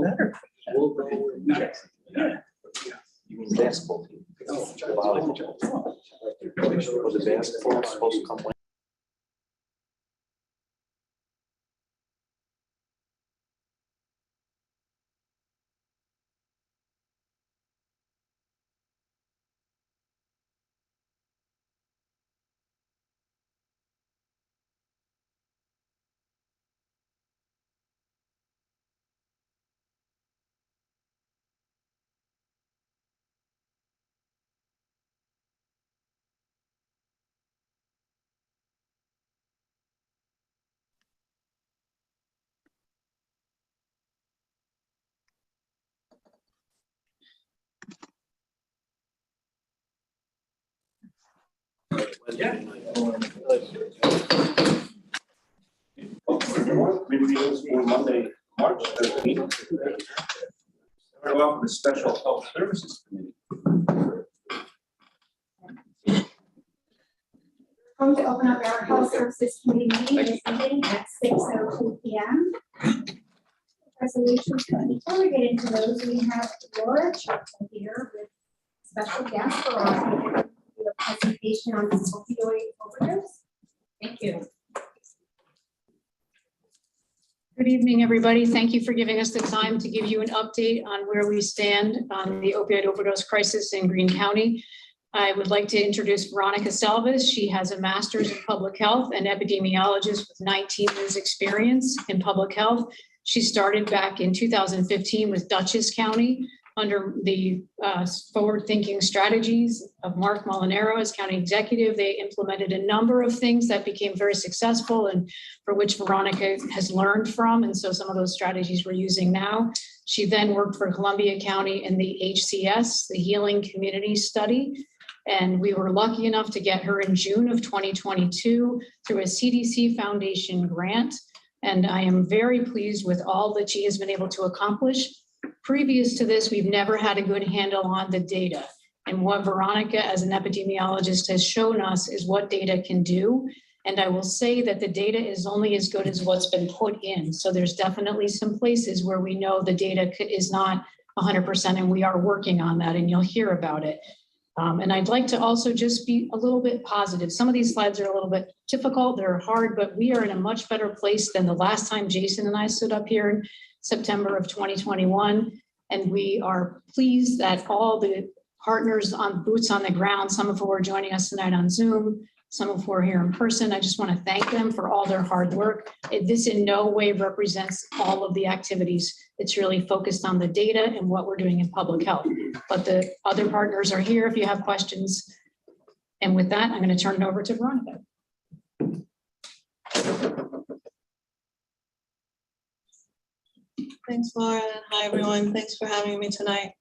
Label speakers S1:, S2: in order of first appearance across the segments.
S1: don't matter.
S2: We'll go with that.
S1: Yeah.
S2: You mean basketball team? Wow. Was the basketball supposed to come when?
S3: Meetings for Monday, March 13th. Welcome to Special Health Services Committee.
S4: Going to open up our Health Services Committee meeting this evening at 6:02 p.m. Resolutions, but before we get into those, we have Laura Churchill here with special guest Veronica to do a presentation on the opioid overdose. Thank you.
S5: Good evening, everybody. Thank you for giving us the time to give you an update on where we stand on the opioid overdose crisis in Greene County. I would like to introduce Veronica Salvas. She has a master's in public health and epidemiologist with 19 years experience in public health. She started back in 2015 with Dutchess County under the forward-thinking strategies of Mark Molinaro as county executive. They implemented a number of things that became very successful and for which Veronica has learned from. And so some of those strategies we're using now. She then worked for Columbia County in the HCS, the Healing Community Study. And we were lucky enough to get her in June of 2022 through a CDC Foundation grant. And I am very pleased with all that she has been able to accomplish. Previous to this, we've never had a good handle on the data. And what Veronica, as an epidemiologist, has shown us is what data can do. And I will say that the data is only as good as what's been put in. So there's definitely some places where we know the data is not 100%, and we are working on that, and you'll hear about it. And I'd like to also just be a little bit positive. Some of these slides are a little bit difficult, they're hard, but we are in a much better place than the last time Jason and I stood up here in September of 2021. And we are pleased that all the partners on boots on the ground, some of who are joining us tonight on Zoom, some of who are here in person, I just want to thank them for all their hard work. This in no way represents all of the activities. It's really focused on the data and what we're doing in public health. But the other partners are here if you have questions. And with that, I'm going to turn it over to Veronica.
S6: Thanks, Laura. Hi, everyone. Thanks for having me tonight.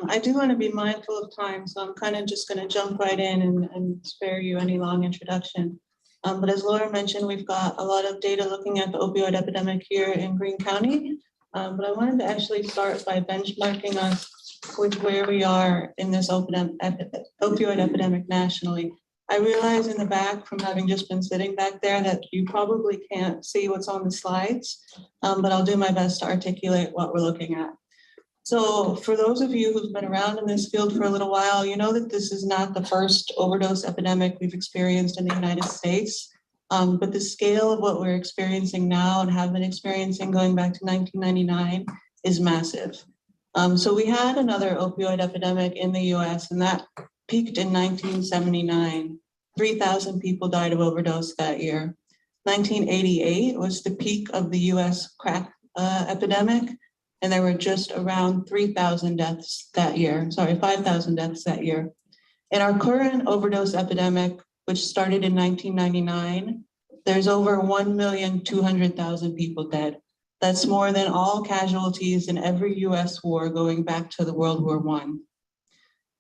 S6: I do want to be mindful of time, so I'm kind of just going to jump right in and spare you any long introduction. But as Laura mentioned, we've got a lot of data looking at the opioid epidemic here in Greene County. But I wanted to actually start by benchmarking us with where we are in this opioid epidemic nationally. I realize in the back from having just been sitting back there that you probably can't see what's on the slides, but I'll do my best to articulate what we're looking at. So for those of you who've been around in this field for a little while, you know that this is not the first overdose epidemic we've experienced in the United States, but the scale of what we're experiencing now and have been experiencing going back to 1999 is massive. So we had another opioid epidemic in the US, and that peaked in 1979. 3,000 people died of overdose that year. 1988 was the peak of the US crack epidemic, and there were just around 3,000 deaths that year. Sorry, 5,000 deaths that year. In our current overdose epidemic, which started in 1999, there's over 1,200,000 people dead. That's more than all casualties in every US war going back to the World War I.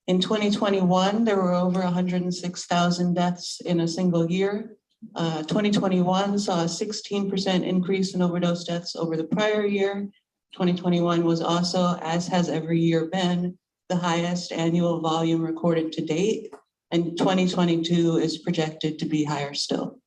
S6: In 2021, there were over 106,000 deaths in a single year. 2021 saw a 16% increase in overdose deaths over the prior year. 2021 was also, as has every year been, the highest annual volume recorded to date, and 2022 is projected to be higher still.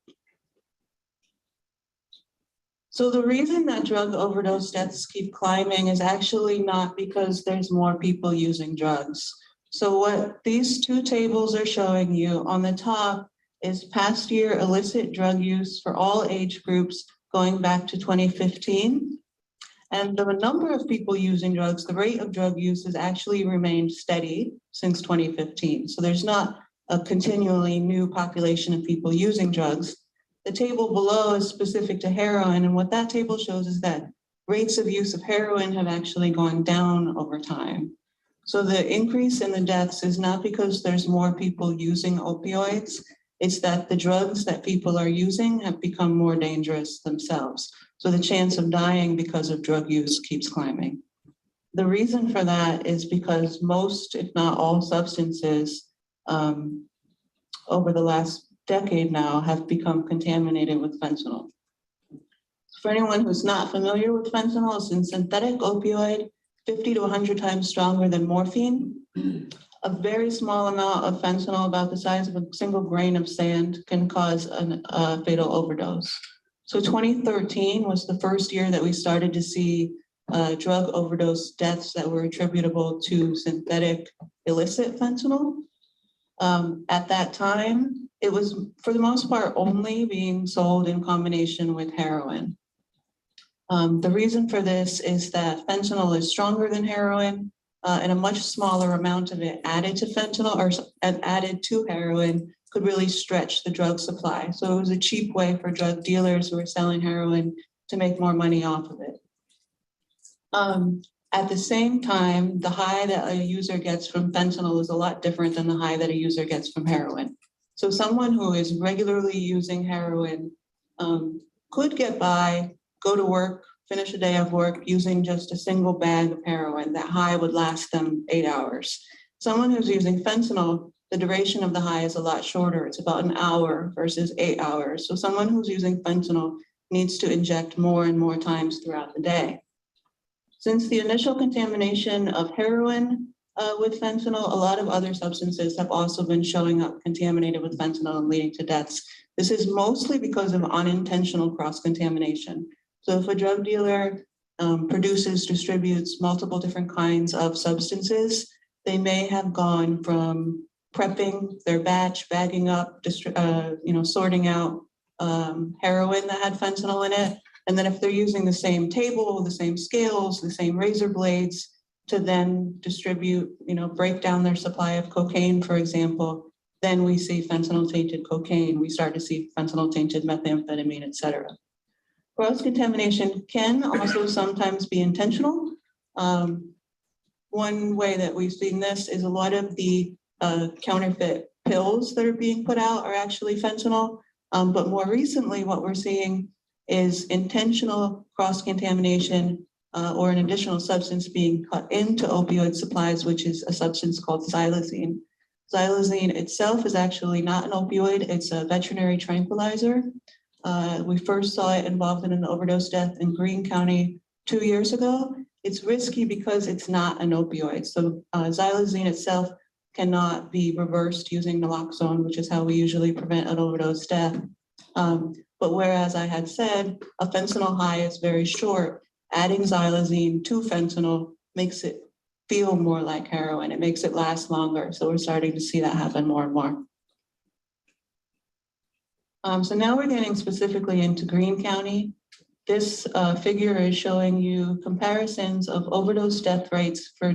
S6: So the reason that drug overdose deaths keep climbing is actually not because there's more people using drugs. So what these two tables are showing you on the top is past year illicit drug use for all age groups going back to 2015. And the number of people using drugs, the rate of drug use has actually remained steady since 2015. So there's not a continually new population of people using drugs. The table below is specific to heroin, and what that table shows is that rates of use of heroin have actually gone down over time. So the increase in the deaths is not because there's more people using opioids, it's that the drugs that people are using have become more dangerous themselves. So the chance of dying because of drug use keeps climbing. The reason for that is because most, if not all substances over the last decade now have become contaminated with fentanyl. For anyone who's not familiar with fentanyl, it's a synthetic opioid, 50 to 100 times stronger than morphine. A very small amount of fentanyl, about the size of a single grain of sand, can cause a fatal overdose. So 2013 was the first year that we started to see drug overdose deaths that were attributable to synthetic illicit fentanyl. At that time, it was for the most part only being sold in combination with heroin. The reason for this is that fentanyl is stronger than heroin, and a much smaller amount of it added to fentanyl or added to heroin could really stretch the drug supply. So it was a cheap way for drug dealers who were selling heroin to make more money off of it. At the same time, the high that a user gets from fentanyl is a lot different than the high that a user gets from heroin. So someone who is regularly using heroin could get by, go to work, finish a day of work using just a single bag of heroin. That high would last them 8 hours. Someone who's using fentanyl, the duration of the high is a lot shorter. It's about an hour versus 8 hours. So someone who's using fentanyl needs to inject more and more times throughout the day. Since the initial contamination of heroin with fentanyl, a lot of other substances have also been showing up contaminated with fentanyl and leading to deaths. This is mostly because of unintentional cross-contamination. So if a drug dealer produces, distributes multiple different kinds of substances, they may have gone from prepping their batch, bagging up, sorting out heroin that had fentanyl in it. And then if they're using the same table, the same scales, the same razor blades to then distribute, break down their supply of cocaine, for example, then we see fentanyl tainted cocaine. We start to see fentanyl tainted methamphetamine, et cetera. Cross-contamination can also sometimes be intentional. One way that we've seen this is a lot of the counterfeit pills that are being put out are actually fentanyl. But more recently, what we're seeing is intentional cross-contamination or an additional substance being cut into opioid supplies, which is a substance called xylazine. Xylazine itself is actually not an opioid, it's a veterinary tranquilizer. We first saw it involved in an overdose death in Greene County 2 years ago. It's risky because it's not an opioid. So xylazine itself cannot be reversed using naloxone, which is how we usually prevent an overdose death. But whereas I had said a fentanyl high is very short, adding xylazine to fentanyl makes it feel more like heroin. It makes it last longer. So we're starting to see that happen more and more. So now we're getting specifically into Greene County. This figure is showing you comparisons of overdose death rates for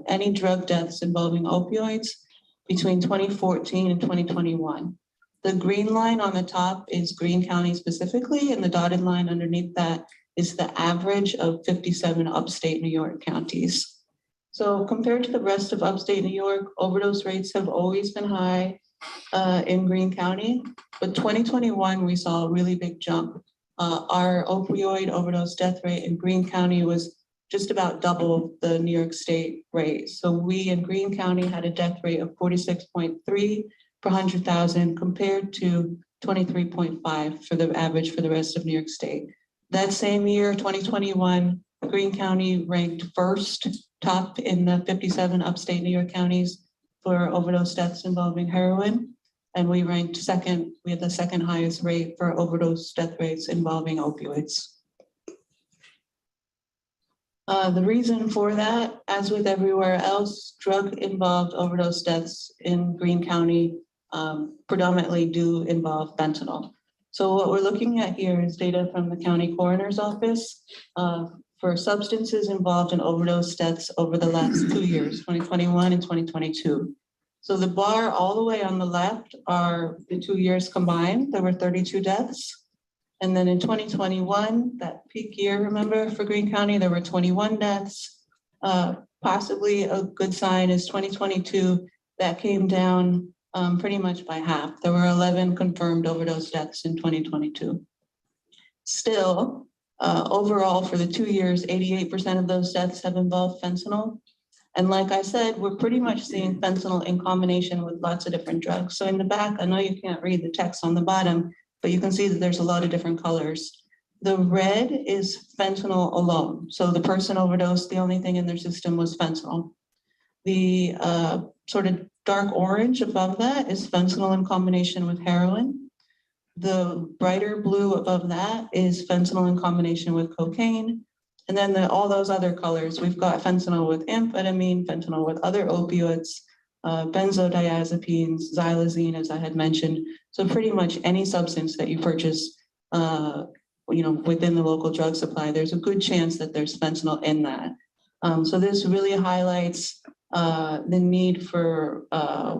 S6: any drug deaths involving opioids between 2014 and 2021. The green line on the top is Greene County specifically, and the dotted line underneath that is the average of 57 upstate New York counties. So compared to the rest of upstate New York, overdose rates have always been high in Greene County, but 2021, we saw a really big jump. Our opioid overdose death rate in Greene County was just about double the New York State rate. So we in Greene County had a death rate of 46.3 per 100,000 compared to 23.5 for the average for the rest of New York State. That same year, 2021, Greene County ranked first, top in the 57 upstate New York counties for overdose deaths involving heroin. And we ranked second, we had the second highest rate for overdose death rates involving opioids. The reason for that, as with everywhere else, drug-involved overdose deaths in Greene County predominantly do involve fentanyl. So what we're looking at here is data from the county coroner's office for substances involved in overdose deaths over the last 2 years, 2021 and 2022. So the bar all the way on the left are the 2 years combined. There were 32 deaths. And then in 2021, that peak year, remember, for Greene County, there were 21 deaths. Possibly a good sign is 2022, that came down pretty much by half. There were 11 confirmed overdose deaths in 2022. Still, overall for the 2 years, 88% of those deaths have involved fentanyl. And like I said, we're pretty much seeing fentanyl in combination with lots of different drugs. So in the back, I know you can't read the text on the bottom, but you can see that there's a lot of different colors. The red is fentanyl alone. So the person overdosed, the only thing in their system was fentanyl. The sort of dark orange above that is fentanyl in combination with heroin. The brighter blue above that is fentanyl in combination with cocaine. And then all those other colors, we've got fentanyl with amphetamine, fentanyl with other opioids, benzodiazepines, xylazine, as I had mentioned. So pretty much any substance that you purchase, within the local drug supply, there's a good chance that there's fentanyl in that. So this really highlights the need for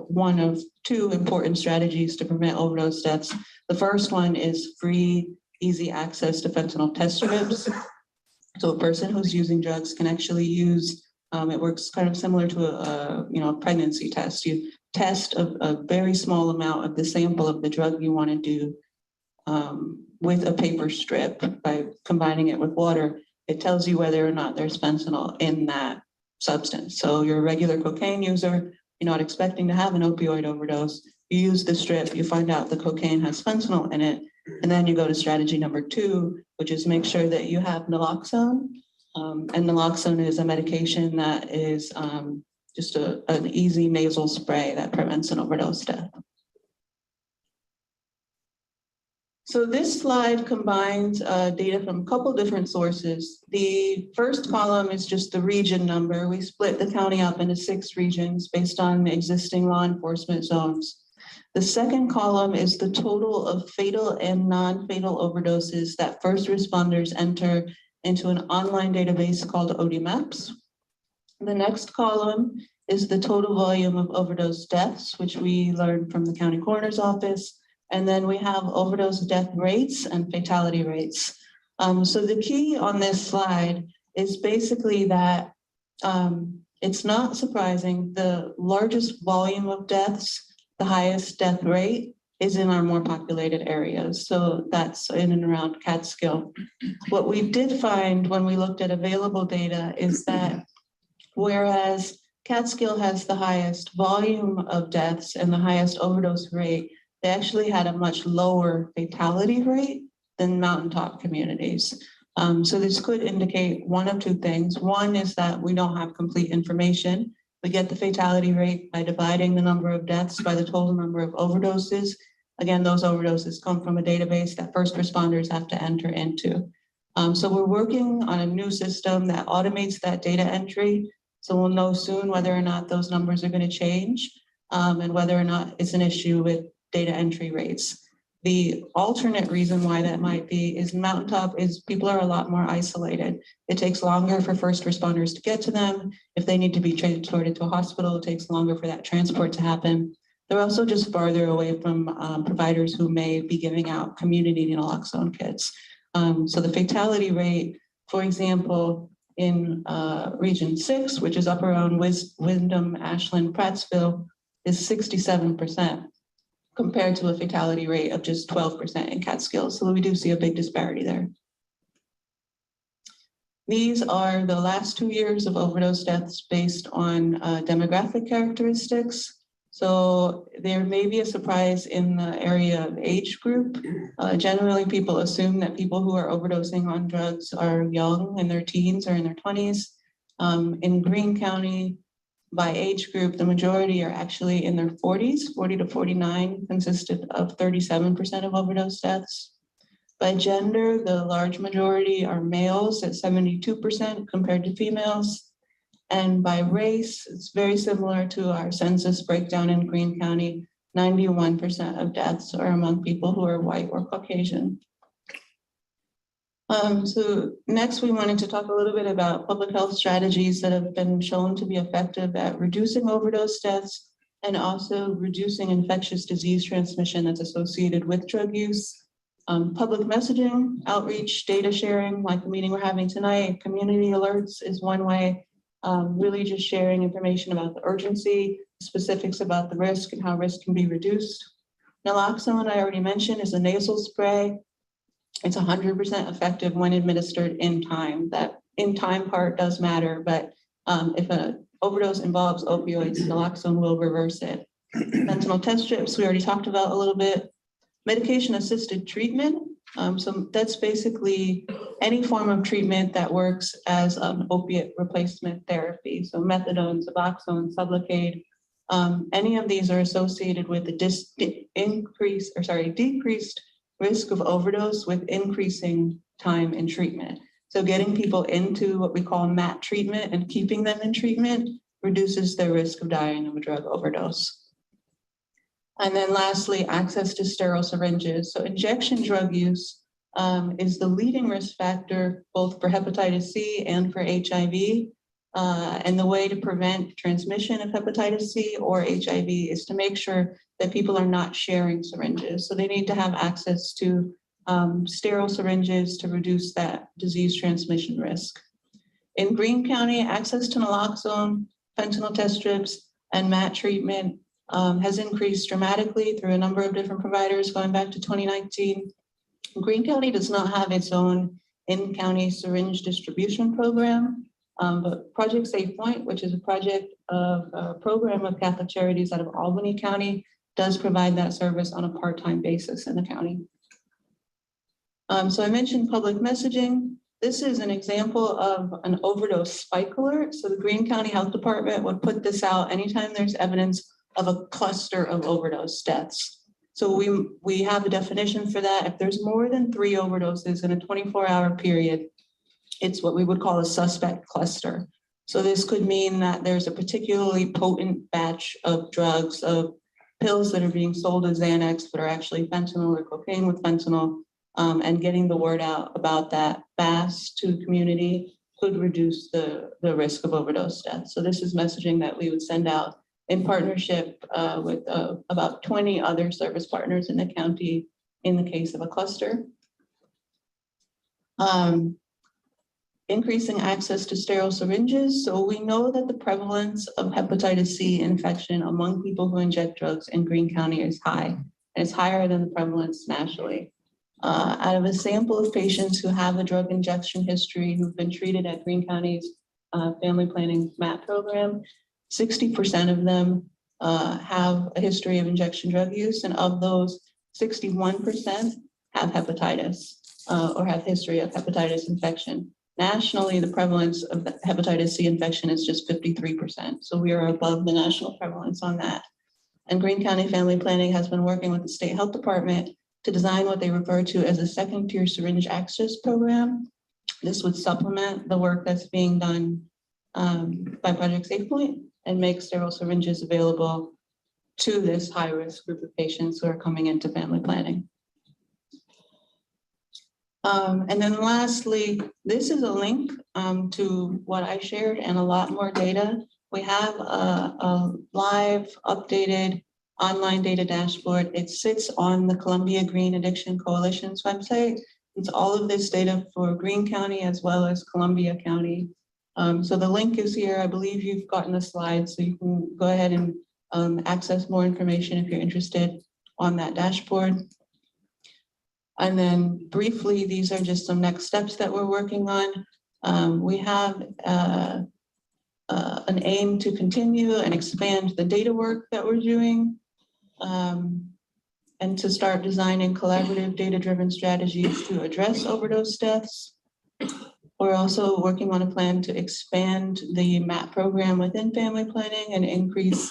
S6: one of two important strategies to prevent overdose deaths. The first one is free, easy access to fentanyl test strips. So a person who's using drugs can actually use, it works kind of similar to a pregnancy test. You test a very small amount of the sample of the drug you want to do with a paper strip by combining it with water. It tells you whether or not there's fentanyl in that substance. So you're a regular cocaine user, you're not expecting to have an opioid overdose. You use the strip, you find out the cocaine has fentanyl in it, and then you go to strategy number 2, which is make sure that you have naloxone. And naloxone is a medication that is just an easy nasal spray that prevents an overdose death. So this slide combines data from a couple different sources. The first column is just the region number. We split the county up into 6 regions based on the existing law enforcement zones. The second column is the total of fatal and non-fatal overdoses that first responders enter into an online database called ODMAPS. The next column is the total volume of overdose deaths, which we learned from the county coroner's office. And then we have overdose death rates and fatality rates. So the key on this slide is basically that it's not surprising, the largest volume of deaths, the highest death rate is in our more populated areas. So that's in and around Catskill. What we did find when we looked at available data is that whereas Catskill has the highest volume of deaths and the highest overdose rate, they actually had a much lower fatality rate than mountaintop communities. So this could indicate one of 2 things. One is that we don't have complete information. We get the fatality rate by dividing the number of deaths by the total number of overdoses. Again, those overdoses come from a database that first responders have to enter into. So we're working on a new system that automates that data entry. So we'll know soon whether or not those numbers are going to change and whether or not it's an issue with data entry rates. The alternate reason why that might be is mountaintop is people are a lot more isolated. It takes longer for first responders to get to them. If they need to be transported to a hospital, it takes longer for that transport to happen. They're also just farther away from providers who may be giving out community naloxone kits. So the fatality rate, for example, in Region 6, which is up around Windham, Ashland, Prattsville, is 67%. Compared to a fatality rate of just 12% in Catskill. So we do see a big disparity there. These are the last 2 years of overdose deaths based on demographic characteristics. So there may be a surprise in the area of age group. Generally, people assume that people who are overdosing on drugs are young, in their teens or in their 20s. In Greene County, by age group, the majority are actually in their 40s. 40 to 49 consisted of 37% of overdose deaths. By gender, the large majority are males at 72% compared to females. And by race, it's very similar to our census breakdown in Greene County. 91% of deaths are among people who are white or Caucasian. So next we wanted to talk a little bit about public health strategies that have been shown to be effective at reducing overdose deaths and also reducing infectious disease transmission that's associated with drug use. Public messaging, outreach, data sharing, like the meeting we're having tonight, community alerts is one way. Really just sharing information about the urgency, specifics about the risk and how risk can be reduced. Naloxone, I already mentioned, is a nasal spray. It's 100% effective when administered in time. That in time part does matter, but if an overdose involves opioids, naloxone will reverse it. Fentanyl test strips, we already talked about a little bit. Medication-assisted treatment, so that's basically any form of treatment that works as an opiate replacement therapy. So methadone, Suboxone, Sublocade, any of these are associated with a decreased risk of overdose with increasing time in treatment. So getting people into what we call MAT treatment and keeping them in treatment reduces their risk of dying of a drug overdose. And then lastly, access to sterile syringes. So injection drug use is the leading risk factor both for hepatitis C and for HIV. And the way to prevent transmission of hepatitis C or HIV is to make sure that people are not sharing syringes. So they need to have access to sterile syringes to reduce that disease transmission risk. In Greene County, access to naloxone, fentanyl test strips, and MAT treatment has increased dramatically through a number of different providers going back to 2019. Greene County does not have its own in-county syringe distribution program, but Project Safe Point, which is a program of Catholic Charities out of Albany County, does provide that service on a part-time basis in the county. So I mentioned public messaging. This is an example of an overdose spike alert. So the Greene County Health Department would put this out anytime there's evidence of a cluster of overdose deaths. So we have a definition for that. If there's more than 3 overdoses in a 24-hour period, it's what we would call a suspect cluster. So this could mean that there's a particularly potent batch of drugs, of pills that are being sold as Xanax, but are actually fentanyl or cocaine with fentanyl, and getting the word out about that fast to the community could reduce the risk of overdose death. So this is messaging that we would send out in partnership with about 20 other service partners in the county in the case of a cluster. Increasing access to sterile syringes. So we know that the prevalence of hepatitis C infection among people who inject drugs in Greene County is high, and it's higher than the prevalence nationally. Out of a sample of patients who have a drug injection history who've been treated at Greene County's family planning MAT program, 60% of them have a history of injection drug use, and of those, 61% have hepatitis or have history of hepatitis infection. Nationally, the prevalence of hepatitis C infection is just 53%. So we are above the national prevalence on that. And Greene County Family Planning has been working with the state health department to design what they refer to as a second-tier syringe access program. This would supplement the work that's being done by Project Safe Point and make sterile syringes available to this high-risk group of patients who are coming into family planning. And then lastly, this is a link to what I shared and a lot more data. We have a live updated online data dashboard. It sits on the Columbia Green Addiction Coalition's website. It's all of this data for Greene County as well as Columbia County. So the link is here. I believe you've gotten the slides, so you can go ahead and access more information if you're interested on that dashboard. And then briefly, these are just some next steps that we're working on. We have an aim to continue and expand the data work that we're doing, and to start designing collaborative data-driven strategies to address overdose deaths. We're also working on a plan to expand the MAT program within family planning and increase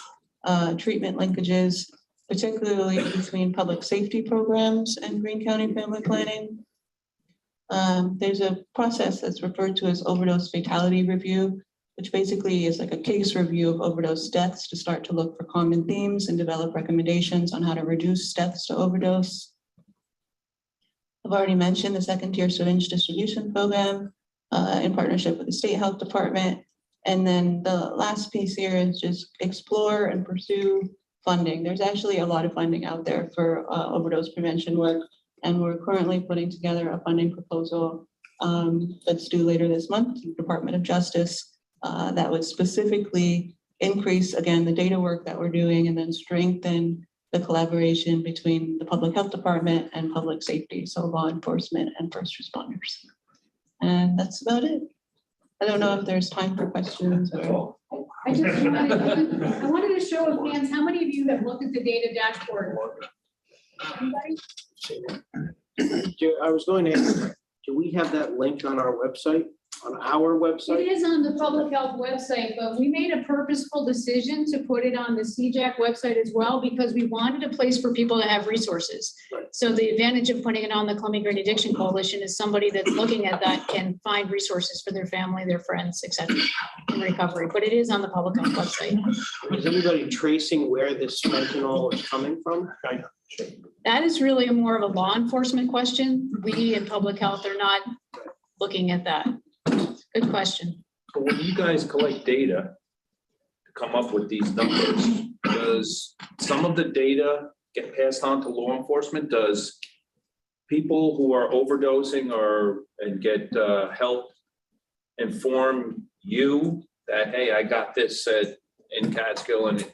S6: treatment linkages, particularly between public safety programs and Greene County family planning. There's a process that's referred to as overdose fatality review, which basically is like a case review of overdose deaths to start to look for common themes and develop recommendations on how to reduce deaths to overdose. I've already mentioned the second tier syringe distribution program in partnership with the state health department. And then the last piece here is just explore and pursue funding. There's actually a lot of funding out there for overdose prevention work. And we're currently putting together a funding proposal that's due later this month to the Department of Justice that would specifically increase, again, the data work that we're doing and then strengthen the collaboration between the public health department and public safety, so law enforcement and first responders. And that's about it. I don't know if there's time for questions or.
S5: I wanted to show of hands, how many of you have looked at the data dashboard? Anybody?
S1: I was going to ask, do we have that link on our website, on our
S5: It
S1: website?
S5: is on the public health website, but we made a purposeful decision to put it on the CJAC website as well, because we wanted a place for people to have resources.
S1: Right.
S5: So the advantage of putting it on the Columbia Greene Addiction Coalition is somebody that's looking at that can find resources for their family, their friends, et cetera, in recovery. But it is on the public health website.
S1: Is anybody tracing where this fentanyl is coming from?
S5: That is really more of a law enforcement question. We in public health are not looking at that. Good question.
S3: But when you guys collect data to come up with these numbers, does some of the data get passed on to law enforcement? Does people who are overdosing and get help inform you that, hey, I got this in Catskill and,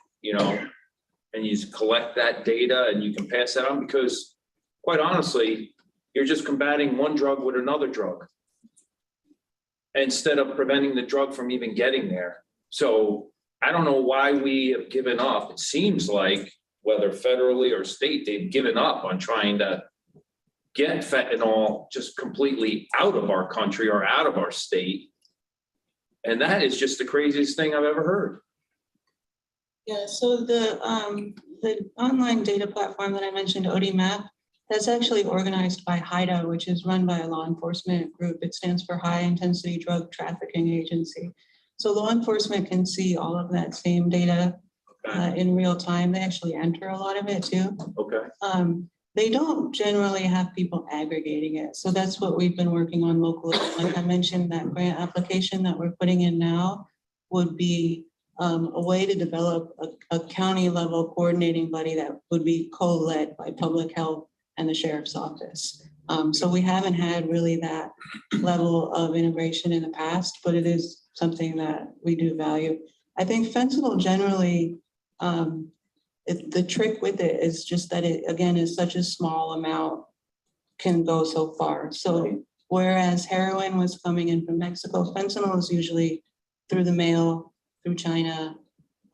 S3: and you collect that data and you can pass that on? Because quite honestly, you're just combating one drug with another drug, instead of preventing the drug from even getting there. So I don't know why we have given up. It seems like whether federally or state, they've given up on trying to get fentanyl just completely out of our country or out of our state. And that is just the craziest thing I've ever heard.
S6: Yeah, so the online data platform that I mentioned, ODMAP, that's actually organized by HIDA, which is run by a law enforcement group. It stands for High Intensity Drug Trafficking Agency. So law enforcement can see all of that same data in real time. They actually enter a lot of it too.
S3: Okay.
S6: They don't generally have people aggregating it. So that's what we've been working on locally. Like I mentioned, that grant application that we're putting in now would be a way to develop a county level coordinating body that would be co-led by public health and the sheriff's office. So we haven't had really that level of integration in the past, but it is something that we do value. I think fentanyl generally, the trick with it is just that it, again, is such a small amount, can go so far. So whereas heroin was coming in from Mexico, fentanyl is usually through the mail, through China.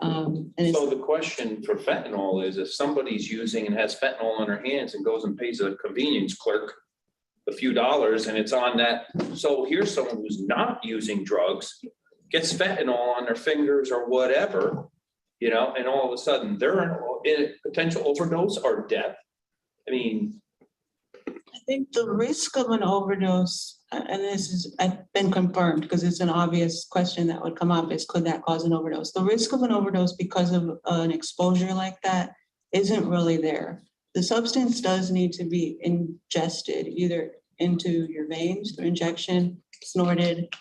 S6: And it's,
S3: So the question for fentanyl is, if somebody's using and has fentanyl on their hands and goes and pays a convenience clerk a few dollars and it's on that. So here's someone who's not using drugs, gets fentanyl on their fingers or whatever, and all of a sudden they're in a potential overdose or death. I mean,
S6: I think the risk of an overdose, and this is, I've been confirmed because it's an obvious question that would come up, is could that cause an overdose? The risk of an overdose because of an exposure like that isn't really there. The substance does need to be ingested either into your veins through injection, snorted.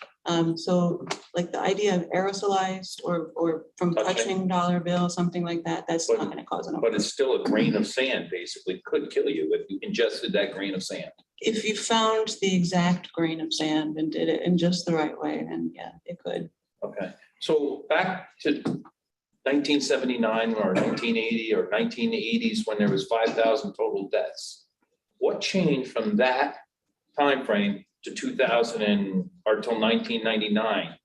S6: So like the idea of aerosolized or from touching dollar bill, something like that, that's not going to cause an overdose.
S3: but it's still a grain of sand, basically, could kill you if you ingested that grain of sand.
S6: If you found the exact grain of sand and did it in just the right way, then yeah, it could.
S3: Okay, so back to 1979 or 1980 or 1980s when there was 5,000 total deaths. What changed from that time frame to 2000 or till 1999?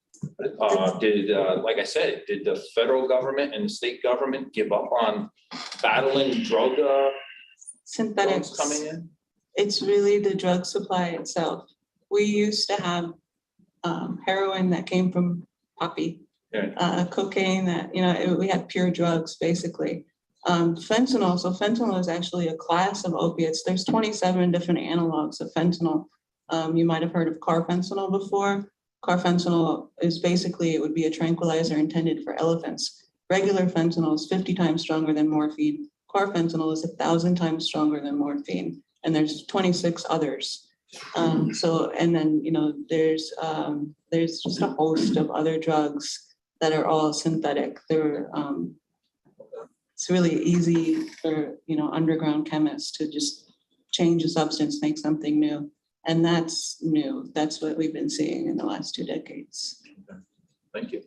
S3: Like I said, did the federal government and the state government give up on battling drugs
S6: Synthetics.
S3: coming in?
S6: It's really the drug supply itself. We used to have heroin that came from poppy, cocaine that, we had pure drugs basically. Fentanyl, so fentanyl is actually a class of opiates. There's 27 different analogs of fentanyl. You might have heard of carfentanil before. Carfentanil is basically, it would be a tranquilizer intended for elephants. Regular fentanyl is 50 times stronger than morphine. Carfentanil is 1,000 times stronger than morphine, and there's 26 others. And then, there's just a host of other drugs that are all synthetic. It's really easy for, underground chemists to just change a substance, make something new. And that's new. That's what we've been seeing in the last 2 decades.
S3: Thank you.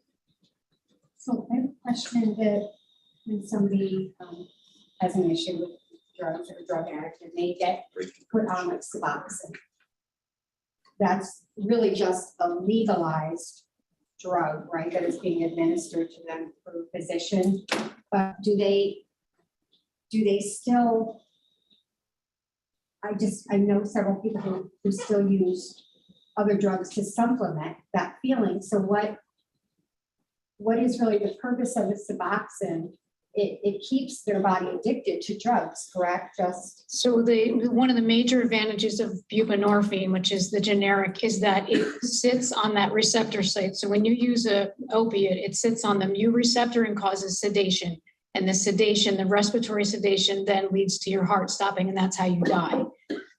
S4: So I have a question that when somebody has an issue with drugs or drug addict and they get put on like Suboxone, that's really just a legalized drug, right? That is being administered to them through a physician. But do they still? I know several people who still use other drugs to supplement that feeling. So what is really the purpose of the Suboxone? It keeps their body addicted to drugs, correct?
S5: So one of the major advantages of buprenorphine, which is the generic, is that it sits on that receptor site. So when you use a opiate, it sits on the mu receptor and causes sedation. And the sedation, the respiratory sedation, then leads to your heart stopping, and that's how you die.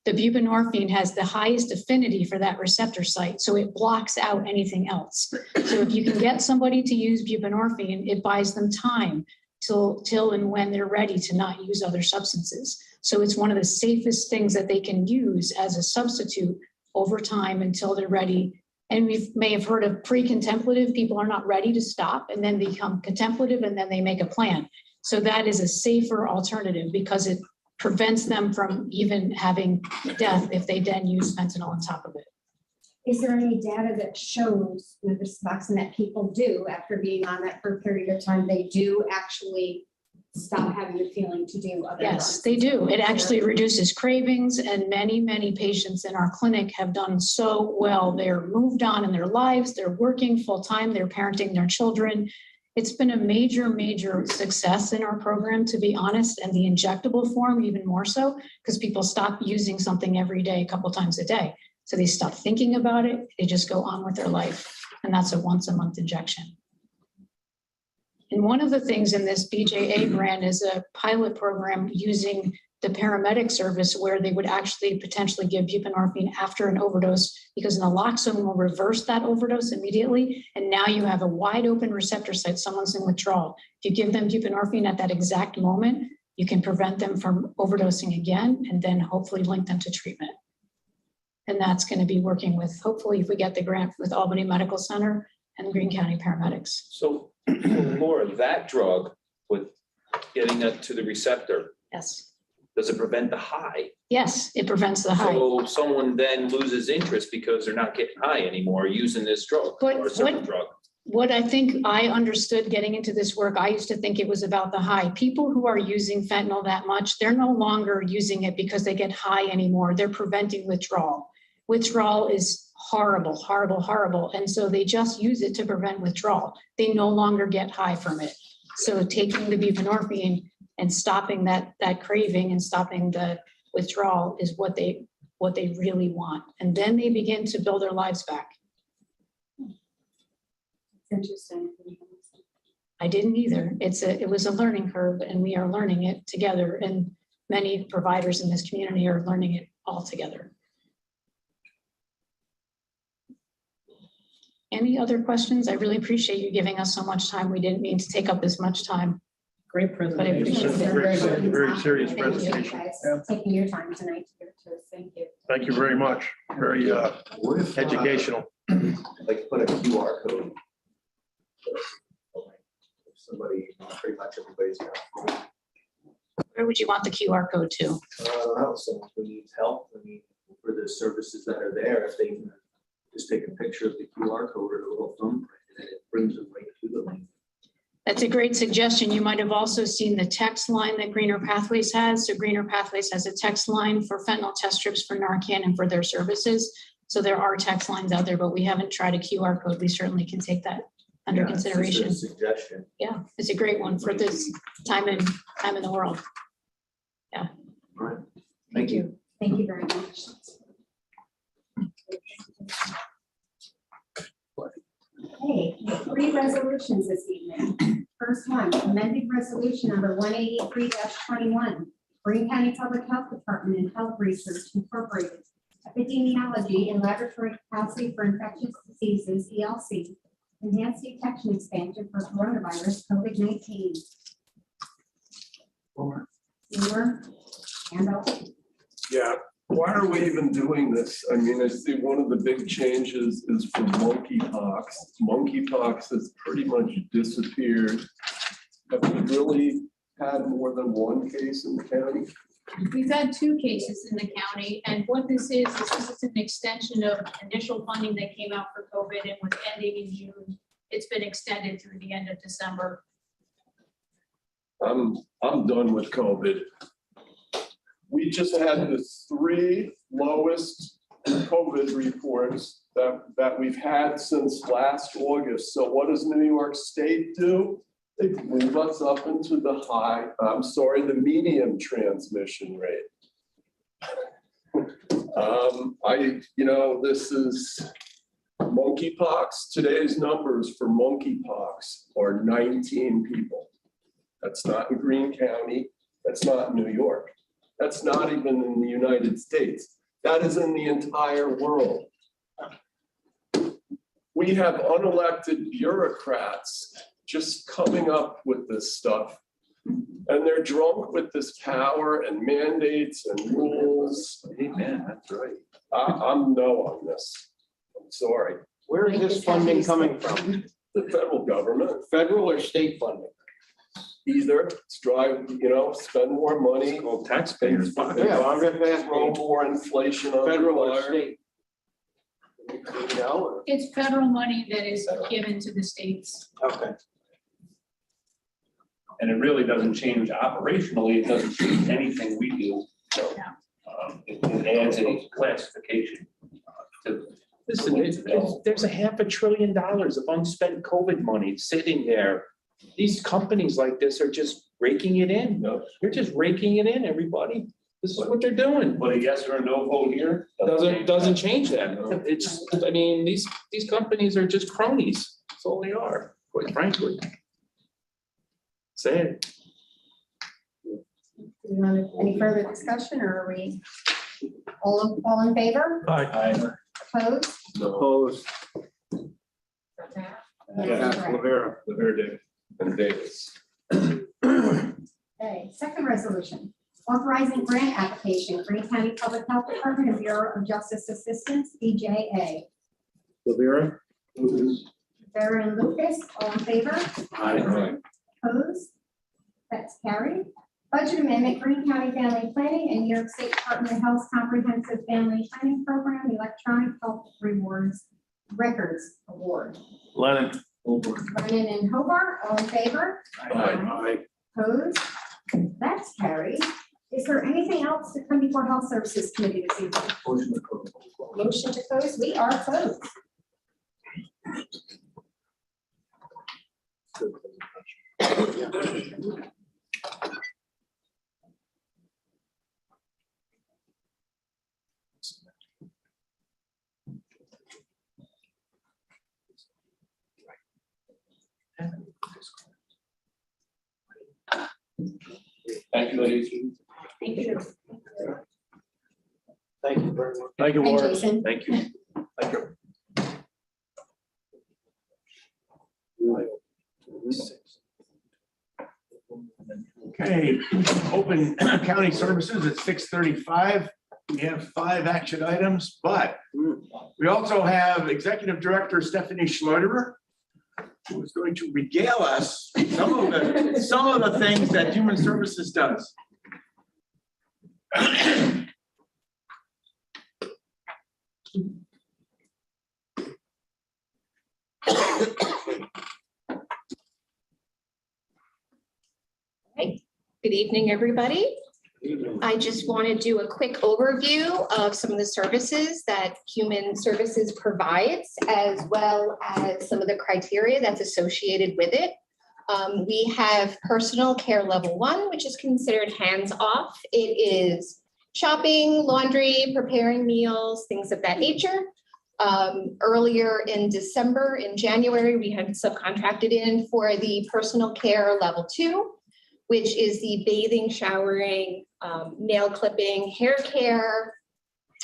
S5: The buprenorphine has the highest affinity for that receptor site, so it blocks out anything else. So if you can get somebody to use buprenorphine, it buys them time till and when they're ready to not use other substances. So it's one of the safest things that they can use as a substitute over time until they're ready. And we may have heard of pre-contemplative. People are not ready to stop and then become contemplative, and then they make a plan. So that is a safer alternative because it prevents them from even having death if they then use fentanyl on top of it.
S4: Is there any data that shows with the Suboxone that people do, after being on that for a period of time, they do actually stop having the feeling to do other drugs?
S5: Yes, they do. It actually reduces cravings, and many, many patients in our clinic have done so well. They're moved on in their lives. They're working full time. They're parenting their children. It's been a major, major success in our program, to be honest, and the injectable form even more so, because people stop using something every day, a couple times a day. So they stop thinking about it. They just go on with their life. And that's a once-a-month injection. And one of the things in this BJA grant is a pilot program using the paramedic service where they would actually potentially give buprenorphine after an overdose, because naloxone will reverse that overdose immediately. And now you have a wide open receptor site, someone's in withdrawal. If you give them buprenorphine at that exact moment, you can prevent them from overdosing again, and then hopefully link them to treatment. And that's going to be working with, hopefully, if we get the grant, with Albany Medical Center and Greene County paramedics.
S3: So Laura, that drug with getting that to the receptor,
S5: Yes.
S3: does it prevent the high?
S5: Yes, it prevents the high.
S3: So someone then loses interest because they're not getting high anymore using this drug or a certain drug.
S5: What I think I understood getting into this work, I used to think it was about the high. People who are using fentanyl that much, they're no longer using it because they get high anymore. They're preventing withdrawal. Withdrawal is horrible, horrible, horrible. And so they just use it to prevent withdrawal. They no longer get high from it. So taking the buprenorphine and stopping that craving and stopping the withdrawal is what they really want. And then they begin to build their lives back.
S4: Interesting.
S5: I didn't either. It was a learning curve, and we are learning it together. And many providers in this community are learning it all together. Any other questions? I really appreciate you giving us so much time. We didn't mean to take up this much time.
S1: Great
S5: But I appreciate
S1: presentation.
S5: it.
S7: Very serious
S4: Thank you,
S7: presentation.
S4: guys,
S7: Yeah.
S4: taking your time tonight to give it to us. Thank you.
S7: Thank you very much. Very
S2: What if,
S7: educational.
S2: like put a QR code? If somebody, pretty much everybody's got a phone.
S5: Where would you want the QR code to?
S2: I don't know, someone who needs help, for the services that are there, if they can just take a picture of the QR code or the little thumbprint, and it brings them right to the link.
S5: That's a great suggestion. You might have also seen the text line that Greener Pathways has. So Greener Pathways has a text line for fentanyl test strips for Narcan and for their services. So there are text lines out there, but we haven't tried a QR code. We certainly can take that under
S2: Yeah, it's just a
S5: consideration.
S2: suggestion.
S5: Yeah, it's a great one for this time in the world.
S2: All right. Thank you.
S4: Thank you very much. Okay, we have 3 resolutions this evening. First one, amended resolution number 183-21. Greene County Public Health Department and Health Research Incorporated. Epidemiology and Laboratory Capacity for Infectious Diseases, ELC. Enhanced detection expansion for coronavirus, COVID-19. Seymour, Randall.
S7: Yeah, why are we even doing this? I mean, I see one of the big changes is for monkeypox. Monkeypox has pretty much disappeared. Have we really had more than one case in the county?
S5: We've had 2 cases in the county, and what this is an extension of initial funding that came out for COVID and was ending in June. It's been extended through the end of December.
S7: I'm done with COVID. We just had the 3 lowest COVID reports that we've had since last August. So what does New York State do? They move us up into the medium transmission rate. This is monkeypox. Today's numbers for monkeypox are 19 people. That's not in Greene County. That's not in New York. That's not even in the United States. That is in the entire world. We have unelected bureaucrats just coming up with this stuff. And they're drunk with this power and mandates and rules.
S3: Amen, that's right.
S7: I'm no on this. I'm sorry.
S1: Where is this funding coming from?
S7: The federal government,
S1: Federal or state funding?
S7: either spend more money,
S3: Well, taxpayers.
S1: Yeah, well, I'm gonna ask
S7: throw more inflation on the
S1: federal or
S7: fire.
S1: state. You know, or-
S5: It's federal money that is given to the states.
S1: okay.
S8: And it really doesn't change operationally, it doesn't change anything we do. So it adds a classification to.
S3: Listen, there's $500 billion of unspent COVID money sitting there. These companies like this are just raking it in.
S7: No.
S3: They're just raking it in, everybody. This is what they're doing.
S8: But a yes or a no vote here.
S3: Doesn't change that. These companies are just cronies. That's all they are, quite frankly. Sad.
S4: Do you want any further discussion, or are we all in favor? Opposed?
S1: Opposed.
S4: Yes, correct.
S1: Rivera.
S7: And Davis.
S4: Okay, second resolution, authorizing grant application, Greene County Public Health Department and Bureau of Justice Assistance, BJA.
S1: Rivera.
S4: Rivera and Lucas, all in favor?
S1: Aye.
S4: Opposed? That's carried. Budget amendment, Greene County Family Planning and New York State Department of Health's Comprehensive Family Planning Program, Electronic Health Rewards Records Award.
S8: Lennon.
S4: Brennan and Hobart, all in favor?
S1: Aye.
S4: Opposed? That's carried. Is there anything else to come before Health Services Committee this evening? Motion to close, we are closed.
S8: Thank you, ladies.
S4: Thank you.
S1: Thank you very much.
S8: Thank you,
S4: And Jason.
S3: Thank you.
S8: Thank you.
S9: Okay, open county services at 6:35. We have 5 action items, but we also have Executive Director Stephanie Schleuderer, who is going to regale us some of the things that Human Services does.
S10: Good evening, everybody. I just want to do a quick overview of some of the services that Human Services provides, as well as some of the criteria that's associated with it. We have personal care level 1, which is considered hands-off. It is shopping, laundry, preparing meals, things of that nature. Earlier in December, in January, we had subcontracted in for the personal care level 2, which is the bathing, showering, nail clipping, hair care,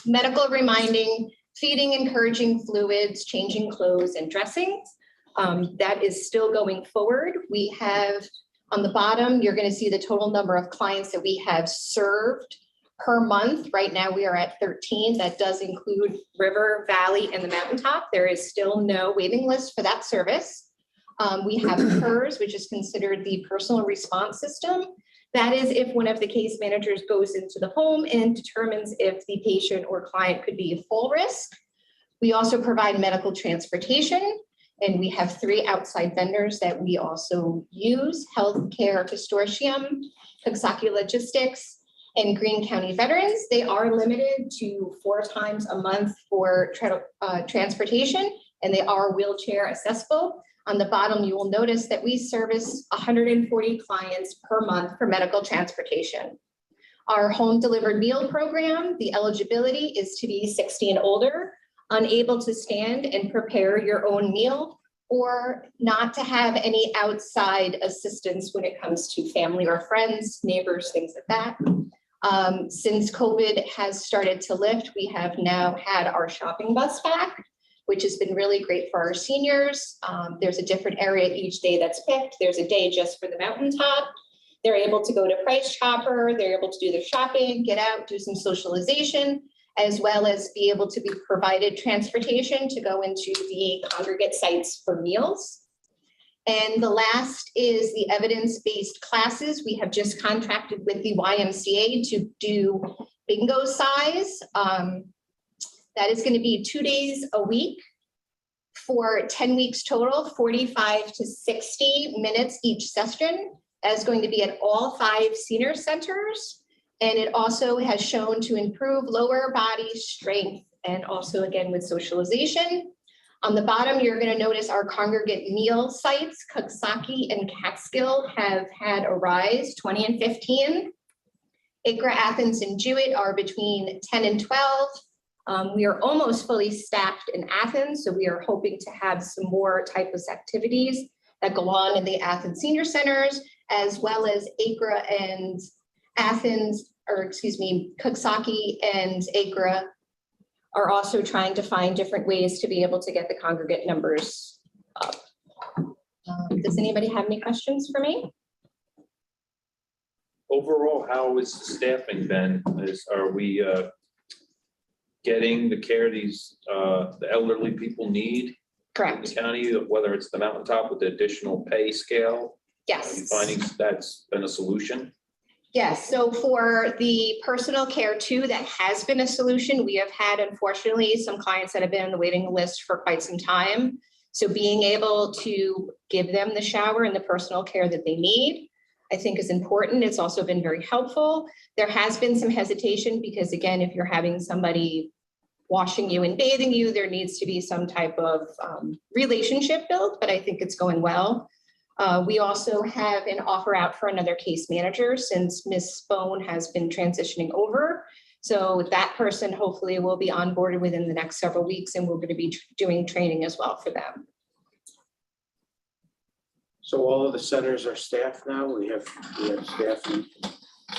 S10: medical reminding, feeding, encouraging fluids, changing clothes and dressing. That is still going forward. We have on the bottom, you're going to see the total number of clients that we have served per month. Right now, we are at 13. That does include River, Valley, and the Mountaintop. There is still no waiting list for that service. We have PERS, which is considered the personal response system. That is if one of the case managers goes into the home and determines if the patient or client could be a full risk. We also provide medical transportation, and we have 3 outside vendors that we also use: Healthcare Consortium, Coxsackie Logistics, and Greene County Veterans. They are limited to 4 times a month for transportation, and they are wheelchair accessible. On the bottom, you will notice that we service 140 clients per month for medical transportation. Our home delivered meal program, the eligibility is to be 60 and older, unable to stand and prepare your own meal, or not to have any outside assistance when it comes to family or friends, neighbors, things like that. Since COVID has started to lift, we have now had our shopping bus back, which has been really great for our seniors. There's a different area each day that's picked. There's a day just for the Mountaintop. They're able to go to Price Chopper. They're able to do their shopping, get out, do some socialization, as well as be able to be provided transportation to go into the congregate sites for meals. And the last is the evidence-based classes. We have just contracted with the YMCA to do bingo size. That is going to be 2 days a week for 10 weeks total, 45 to 60 minutes each session. That is going to be at all 5 senior centers. And it also has shown to improve lower body strength and also again with socialization. On the bottom, you're going to notice our congregate meal sites, Coxsackie and Catskill, have had a rise, 20 and 15. Acre, Athens, and Jewett are between 10 and 12. We are almost fully staffed in Athens, so we are hoping to have some more types of activities that go on in the Athens Senior Centers, as well as Acre and Athens, or excuse me, Coxsackie and Acre are also trying to find different ways to be able to get the congregate numbers up. Does anybody have any questions for me?
S3: Overall, how is the staffing then? Are we getting the care the elderly people need in
S10: Correct.
S3: the county, whether it's the Mountaintop with the additional pay scale? Are you
S10: Yes.
S3: finding that's been a solution?
S10: Yes, so for the personal care too, that has been a solution. We have had, unfortunately, some clients that have been on the waiting list for quite some time. So being able to give them the shower and the personal care that they need, I think is important. It's also been very helpful. There has been some hesitation because again, if you're having somebody washing you and bathing you, there needs to be some type of relationship built, but I think it's going well. We also have an offer out for another case manager since Ms. Spohn has been transitioning over. So that person hopefully will be onboarded within the next several weeks, and we're going to be doing training as well for them.
S1: So all of the centers are staffed now? We have staff.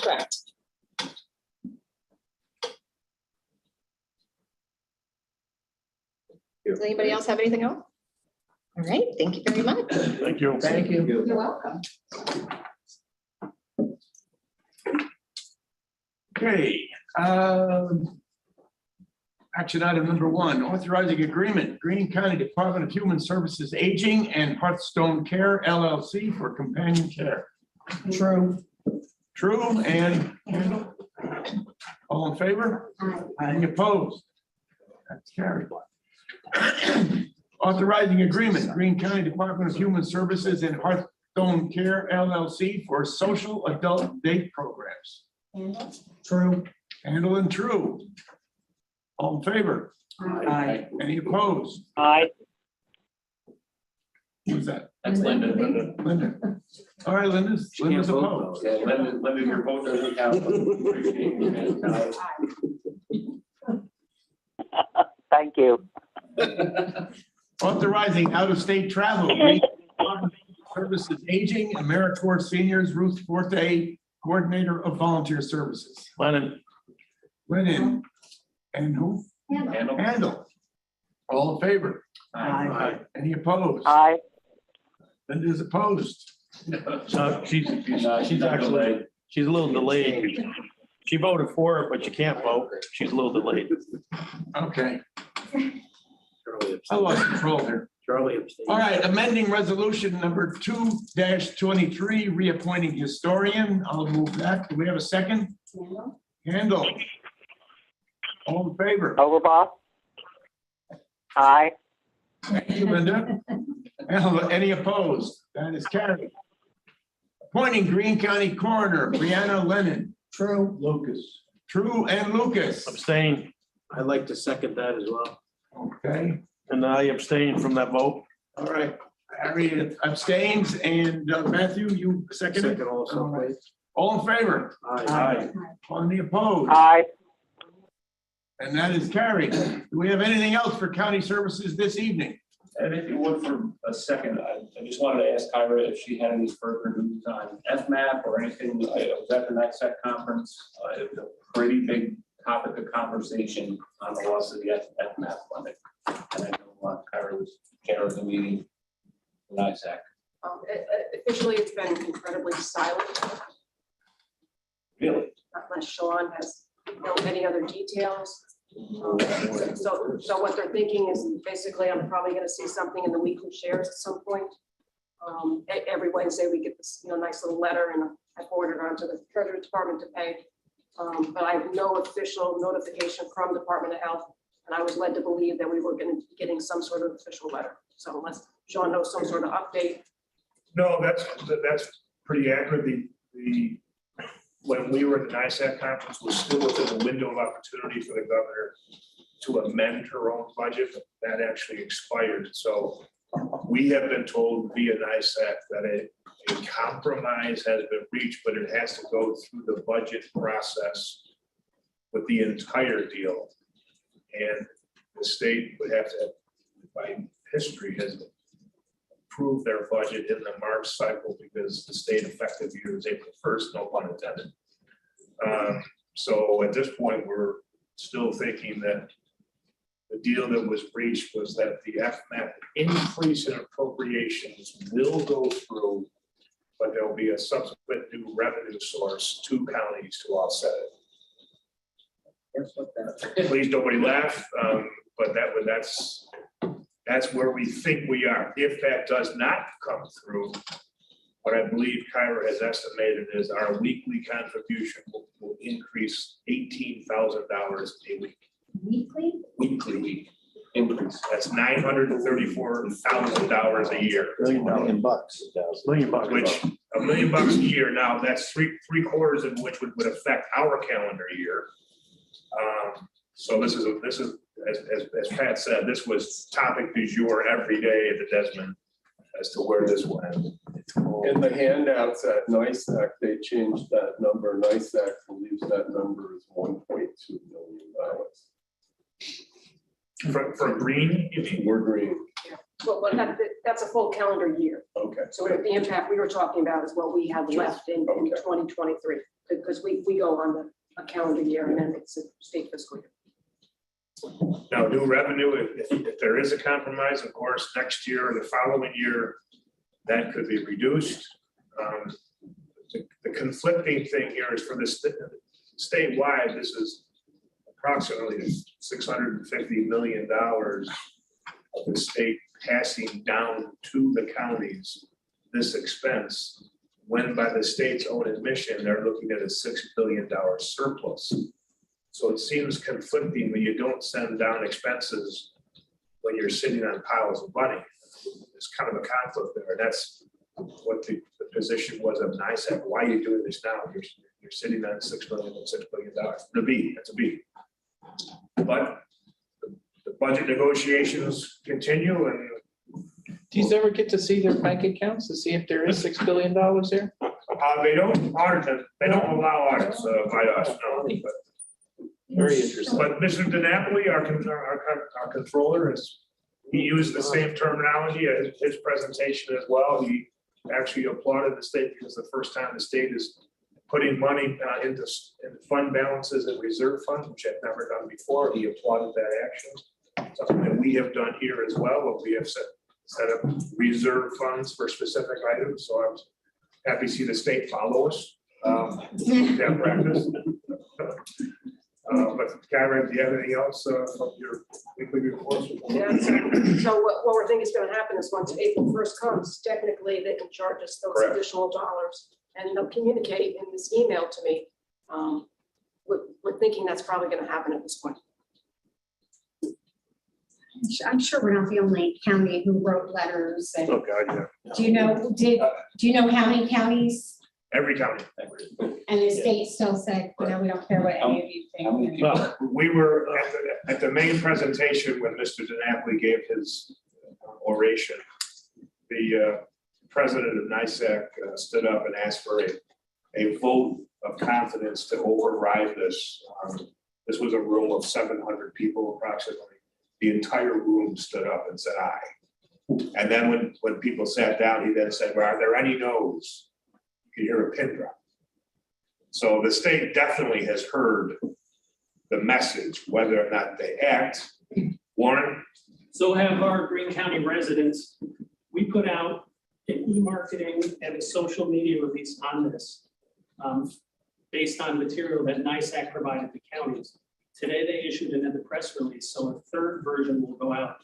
S10: Correct. Does anybody else have anything else? All right, thank you very much.
S9: Thank you.
S2: Thank you.
S10: You're welcome.
S9: Okay. Action item number 1, authorizing agreement, Greene County Department of Human Services Aging and Hearthstone Care LLC for companion care.
S1: True.
S9: True and Kendall? All in favor? Any opposed? That's carried. Authorizing agreement, Greene County Department of Human Services and Hearthstone Care LLC for social adult day programs.
S1: True.
S9: Handle and true. All in favor?
S1: Aye.
S9: Any opposed?
S11: Aye.
S9: Who's that?
S8: That's Linda.
S9: Linda. All right, Linda's opposed.
S8: Yeah, Linda, your vote doesn't count. Appreciate it.
S11: Thank you.
S9: Authorizing out-of-state travel. Greene Services Aging, AmeriCorps Seniors, Ruth Forte, Coordinator of Volunteer Services.
S8: Lennon.
S9: Lennon. And who?
S5: Handle.
S9: Handle. All in favor?
S3: Aye.
S9: Any opposed?
S11: Aye.
S9: Linda's opposed.
S8: So she's actually, she's a little delayed. She voted for it, but she can't vote. She's a little delayed.
S9: Okay,
S1: Charlie
S9: I
S1: abstained.
S9: lost control here.
S1: Charlie abstained.
S9: All right, amending resolution number 2-23, reappointing historian. I'll move that. Do we have a second?
S4: Handle.
S9: Handle. All in favor?
S11: Overbaugh. Aye.
S9: Thank you, Linda. Any opposed? That is carried. Appointing Greene County Coroner, Brianna Lennon.
S1: True.
S9: Lucas. True and Lucas.
S8: Abstain,
S1: I'd like to second that as well.
S9: Okay,
S8: and I abstain from that vote.
S9: all right. Harry abstains and Matthew, you second it?
S1: Second also,
S9: All right.
S1: please.
S9: All in favor?
S1: Aye.
S9: Any opposed?
S11: Aye.
S9: And that is carried. Do we have anything else for county services this evening?
S8: And if you would for a second, I just wanted to ask Kyra if she had any further news on FMAP or anything. I was at the NICSAC conference. It was a pretty big topic of conversation on the loss of the FMAP funding. And I know Kyra was chair of the meeting, NICSAC.
S12: Officially, it's been incredibly silent,
S8: Really?
S12: unless Sean has any other details. So what they're thinking is basically, I'm probably gonna see something in the weekly shares at some point. Every Wednesday, we get this, nice little letter, and I forward it on to the Treasury Department to pay. But I have no official notification from Department of Health, and I was led to believe that we were gonna be getting some sort of official letter. So unless Sean knows some sort of update.
S13: No, that's pretty accurate. When we were at the NICSAC conference, was still within the window of opportunity for the governor to amend her own budget. That actually expired. So we have been told via NICSAC that a compromise has been reached, but it has to go through the budget process with the entire deal. And the state would have to, by history, has approved their budget in the March cycle because the state effective year is April 1st, no pun intended. So at this point, we're still thinking that the deal that was reached was that the FMAP increase in appropriations will go through, but there'll be a subsequent new revenue source to counties to offset it. Please, nobody laugh, but that's where we think we are. If that does not come through, what I believe Kyra has estimated is our weekly contribution will increase $18,000 a week.
S4: Weekly?
S13: Weekly increase. That's $934,000 a year.
S8: $1 bucks. $1 million.
S13: Which $1 million a year. Now that's three quarters of which would affect our calendar year. So this is as Pat said, this was topic du jour every day at the Desmond as to where this went.
S7: In the handouts at NICSAC, they changed that number. NICSAC believes that number is $1.2 million.
S13: For Greene, you mean?
S7: We're Greene.
S12: Well, that's a full calendar year.
S7: Okay.
S12: So the impact we were talking about is what we have left in
S7: Okay.
S12: 2023, because we go on a calendar year and then it's a state fiscal year.
S13: Now, new revenue, if there is a compromise, of course, next year or the following year, that could be reduced. The conflicting thing here is for this statewide, this is approximately $650 million of the state passing down to the counties this expense, when by the state's own admission, they're looking at a $6 billion surplus. So it seems conflicting when you don't send down expenses when you're sitting on piles of money. There's kind of a conflict there. That's what the position was of NICSAC. Why are you doing this now? You're sitting on $6 billion. That's a B. But the budget negotiations continue, and
S3: Do you ever get to see their bank accounts to see if there is $6 billion there?
S13: they don't audit it. They don't allow audits by us, no.
S3: Very interesting.
S13: But Mr. DiNapoli, our controller, has he used the same terminology as his presentation as well. He actually applauded the state because the first time the state is putting money into fund balances and reserve funds, which I've never done before. He applauded that action. Something that we have done here as well, but we have set up reserve funds for specific items. So I was happy to see the state follow us in that practice. But Karen, do you have anything else from your weekly reports?
S12: Yeah. So what we're thinking is gonna happen is once April 1st comes, technically they can charge us those
S13: Correct.
S12: additional dollars and they'll communicate in this email to me. We're thinking that's probably gonna happen at this point.
S4: I'm sure we're not the only county who wrote letters and
S13: Oh, God, yeah.
S4: do you know how many counties?
S13: Every county.
S4: And the state still said, we don't care what any of you think.
S13: Well, we were at the main presentation when Mr. DiNapoli gave his oration. The president of NISAC stood up and asked for a vote of confidence to override this. This was a room of 700 people approximately. The entire room stood up and said aye. And then when people sat down, he then said, well, are there any no's? You hear a pin drop. So the state definitely has heard the message, whether or not they act. Warren?
S11: So have our Greene County residents. We put out an e-marketing and a social media release on this based on material that NISAC provided the counties. Today, they issued another press release, so a third version will go out.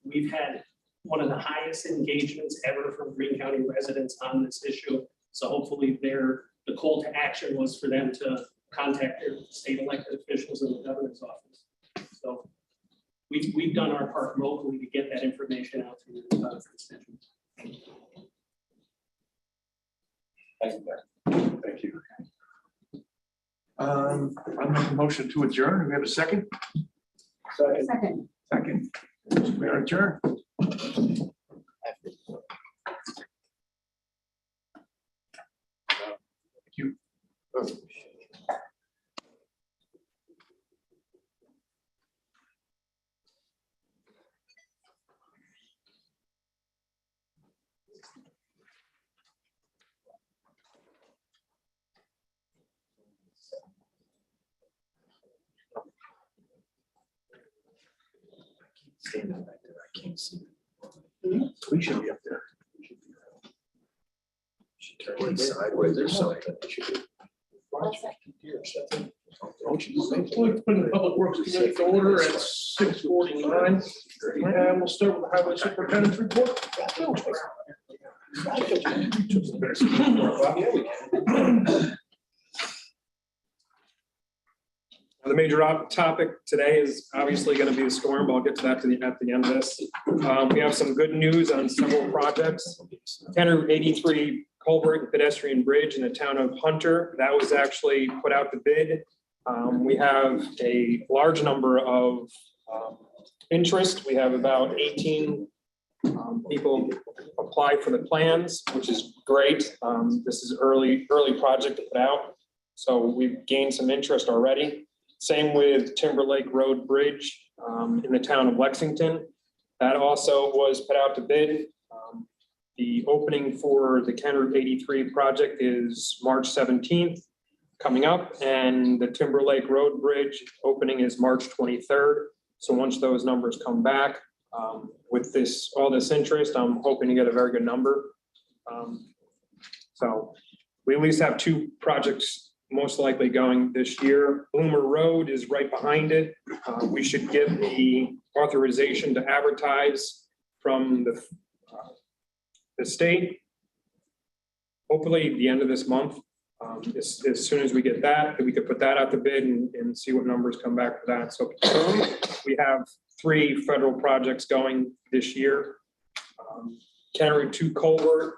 S11: We've had one of the highest engagements ever from Greene County residents on this issue. So hopefully the call to action was for them to contact their state elected officials in the governor's office. So we've done our part locally to get that information out to the constituents.
S9: Thank you. I make a motion to adjourn. Do we have a second?
S4: Second.
S9: Second. We are adjourned. Thank you. Standing back there, I can't see. We should be up there. Should turn it sideways or something.
S13: Put the Public Works Committee to order at 6:49. And we'll start with the Highway Superintendent's report.
S14: The major topic today is obviously going to be the storm, but I'll get to that at the end of this. We have some good news on several projects. Kenner 83 culvert and pedestrian bridge in the town of Hunter, that was actually put out to bid. We have a large number of interest. We have about 18 people apply for the plans, which is great. This is early project to put out. So we've gained some interest already. Same with Timberlake Road Bridge in the town of Lexington. That also was put out to bid. The opening for the Kenner 83 project is March 17th coming up, and the Timberlake Road Bridge opening is March 23rd. So once those numbers come back, with all this interest, I'm hoping to get a very good number. So we at least have two projects most likely going this year. Bloomer Road is right behind it. We should get the authorization to advertise from the state. Hopefully the end of this month. As soon as we get that, we could put that out to bid and see what numbers come back for that. So we have 3 federal projects going this year. Kenner 2 culvert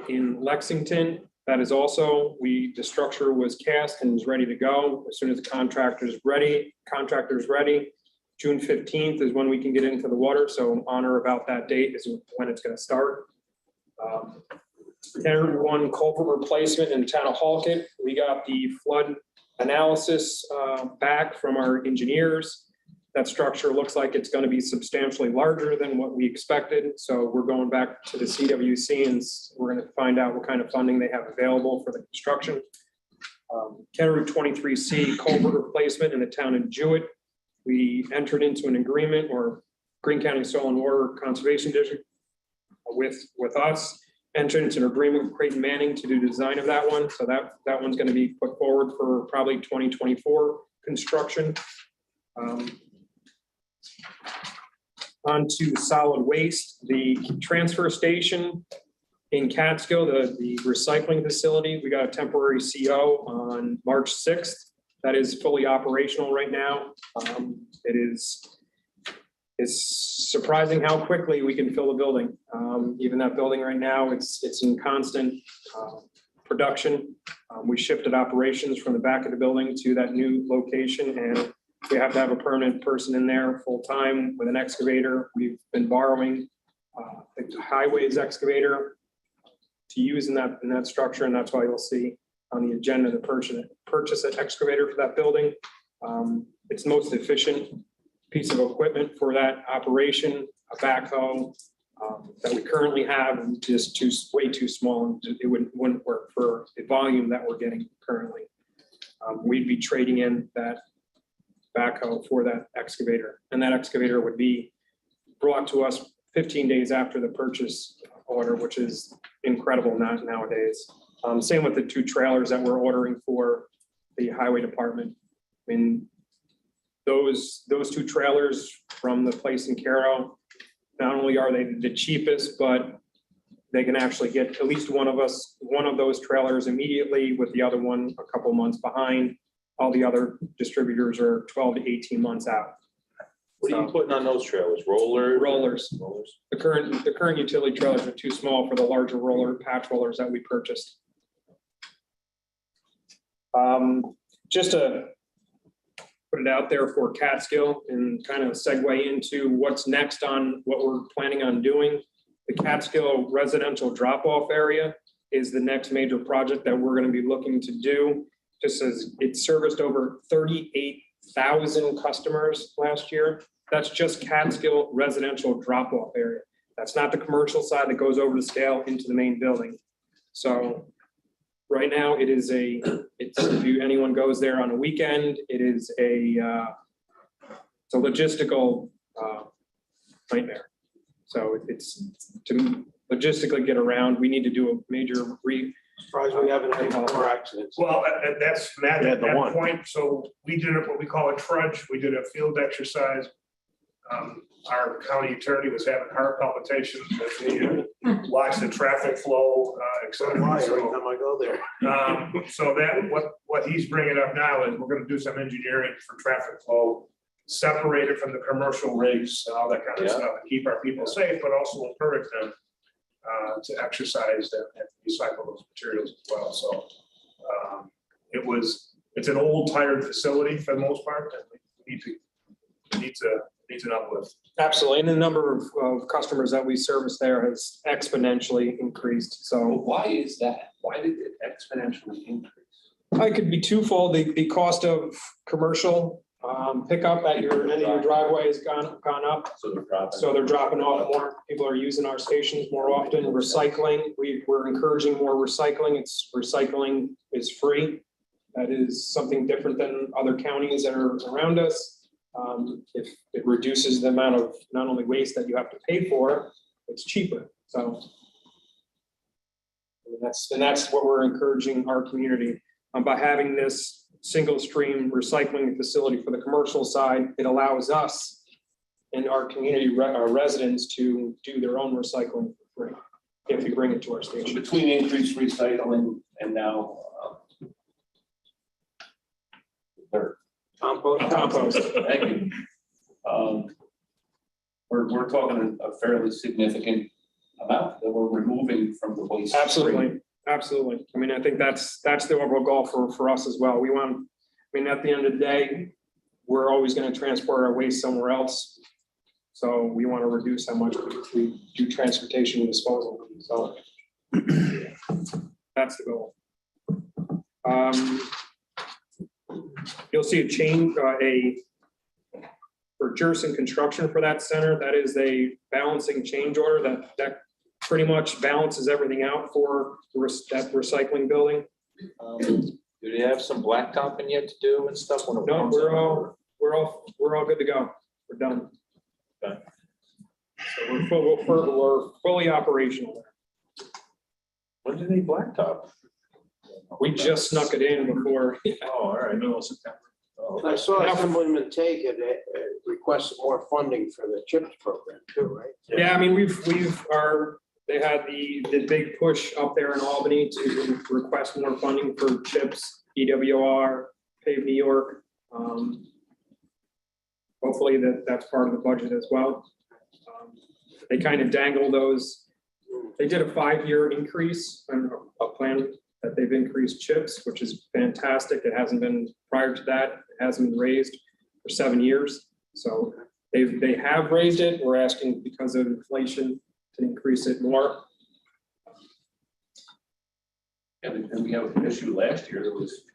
S14: in Lexington. That is also, the structure was cast and is ready to go. As soon as the contractor's ready, June 15th is when we can get into the water. So on or about that date is when it's going to start. Kenner 1 culvert replacement in the town of Halkett. We got the flood analysis back from our engineers. That structure looks like it's going to be substantially larger than what we expected. So we're going back to the CWC and we're going to find out what kind of funding they have available for the construction. County Route 23C culvert replacement in the town of Jewett. We entered into an agreement, or Greene County Soil and Water Conservation District with us, entered into an agreement with Creighton Manning to do design of that one. So that one's going to be put forward for probably 2024 construction. On to solid waste, the transfer station in Catskill, the recycling facility, we got a temporary CO on March 6th. That is fully operational right now. It's surprising how quickly we can fill the building. Even that building right now, it's in constant production. We shifted operations from the back of the building to that new location, and we have to have a permanent person in there full-time with an excavator. We've been borrowing the highways excavator to use in that structure, and that's why you'll see on the agenda the purchase an excavator for that building. It's the most efficient piece of equipment for that operation, a backhoe that we currently have, and just way too small, and it wouldn't work for the volume that we're getting currently. We'd be trading in that backhoe for that excavator, and that excavator would be brought to us 15 days after the purchase order, which is incredible nowadays. Same with the 2 trailers that we're ordering for the highway department. I mean, those 2 trailers from the place in Caro, not only are they the cheapest, but they can actually get at least one of those trailers immediately, with the other one a couple months behind. All the other distributors are 12 to 18 months out.
S3: What are you putting on those trailers? Rollers?
S14: Rollers. The current utility trailers are too small for the larger patch rollers that we purchased. Just to put it out there for Catskill and kind of segue into what's next on what we're planning on doing. The Catskill residential drop-off area is the next major project that we're going to be looking to do. Just as it serviced over 38,000 customers last year. That's just Catskill residential drop-off area. That's not the commercial side that goes over the scale into the main building. So right now it's if anyone goes there on a weekend, it's a logistical nightmare. So it's to logistically get around, we need to do a major
S1: Surprised we haven't had more accidents.
S13: Well, that's Matt,
S1: Yeah,
S13: at
S1: the
S13: that
S1: one.
S13: point, so we did what we call a trudge, we did a field exercise. Our county attorney was having heart palpitations as he watched the traffic flow, et cetera.
S1: Why, every
S13: So,
S1: time I go there.
S13: so that, what he's bringing up now is we're gonna do some engineering for traffic flow, separate it from the commercial rigs and all that kind of
S3: Yeah.
S13: stuff, and keep our people safe, but also encourage them to exercise and recycle those materials as well. So it's an old tired facility for the most part, and we needs an uplift.
S14: Absolutely, and the number of customers that we service there has exponentially increased, so.
S3: Why is that? Why did it exponentially increase?
S14: It could be twofold, the cost of commercial pickup at your end of your driveway has gone up. So they're dropping off more, people are using our stations more often, recycling, we're encouraging more recycling, recycling is free. That is something different than other counties that are around us. If it reduces the amount of not only waste that you have to pay for, it's cheaper, so. And that's what we're encouraging our community, by having this single stream recycling facility for the commercial side. It allows us and our community, our residents, to do their own recycling for free if we bring it to our station.
S3: Between increased recycling and now
S1: Compost.
S3: Thank you. We're talking a fairly significant amount that we're removing from the waste.
S14: Absolutely, absolutely. I mean, I think that's the overall goal for us as well. We want, I mean, at the end of the day, we're always going to transport our waste somewhere else. So we want to reduce how much we do transportation and disposal. So that's the goal. You'll see a change, for Jerson Construction for that center. That is a balancing change order that pretty much balances everything out for that recycling building.
S3: Do they have some blacktopping yet to do and stuff? When it
S14: No,
S3: comes up?
S14: we're all good to go. We're done.
S3: Okay.
S14: So we're fully operational.
S3: When do they blacktop?
S14: We just snuck it in before.
S3: Oh, all right.
S8: Middle of September.
S3: Oh,
S1: I saw Assemblyman Take it requested more funding for the CHIPS program too, right?
S14: Yeah, I mean, they had the big push up there in Albany to request more funding for CHIPS, EWR, Pave New York. Hopefully that's part of the budget as well. They kind of dangle those. They did a 5-year increase on a plan that they've increased CHIPS, which is fantastic. It hasn't been, prior to that, it hasn't been raised for 7 years. So they have raised it. We're asking because of inflation to increase it more.
S8: And we have an issue last year, there was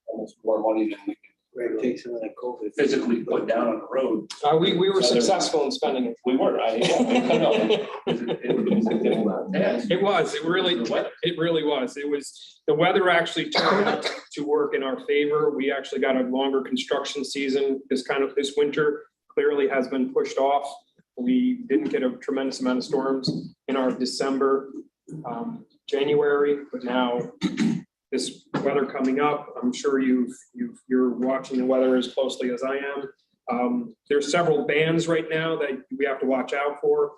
S8: almost more money than we
S1: Right, take some of that COVID.
S8: could physically put down on the road.
S14: We were successful in spending it.
S8: We were, I know.
S14: It was, it really was. It was, the weather actually turned out to work in our favor. We actually got a longer construction season. This winter clearly has been pushed off. We didn't get a tremendous amount of storms in our December, January, but now this weather coming up, I'm sure you're watching the weather as closely as I am. There's several bands right now that we have to watch out for.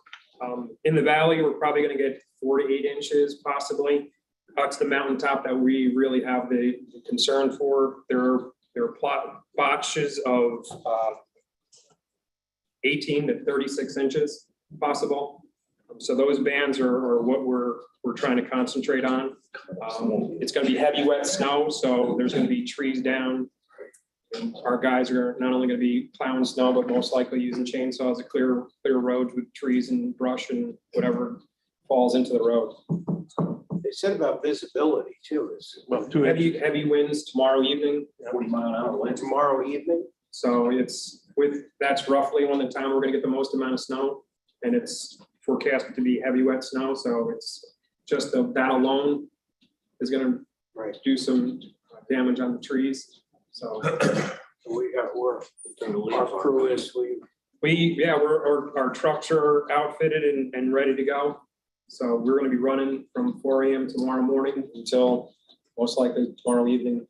S14: In the valley, we're probably going to get 4 to 8 inches possibly. That's the mountaintop that we really have the concern for. There are botches of 18 to 36 inches possible. So those bands are what we're trying to concentrate on. It's going to be heavy, wet snow, so there's going to be trees down. And our guys are not only going to be plowing snow, but most likely using chainsaws to clear roads with trees and brush and whatever falls into the road.
S1: They said about visibility too, is
S14: Heavy winds tomorrow evening.
S8: 40-mile-an-hour winds.
S1: tomorrow evening.
S14: So that's roughly when the time we're going to get the most amount of snow, and it's forecasted to be heavy, wet snow. So it's just that alone is going to do some damage on the trees. So
S1: Our crew is,
S14: our trucks are outfitted and ready to go. So we're going to be running from 4 a.m. tomorrow morning until most likely tomorrow evening.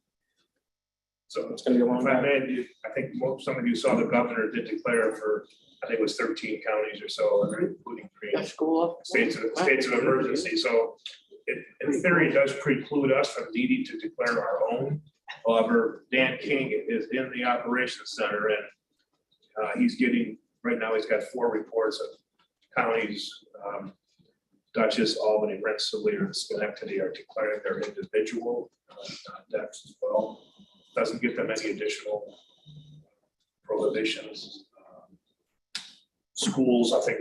S13: So
S14: It's going to be a long
S13: if I
S14: day.
S13: may, I think some of you saw the governor did declare for, I think it was 13 counties or so, including Greene, states of emergency. So in theory, it does preclude us from needing to declare our own. However, Dan King is in the operations center, and he's getting, right now, he's got 4 reports of counties, Dutchess, Albany, Rensselaer, and Schenectady are declaring their individual decks as well. Doesn't give them any additional prohibitions. Schools, I think,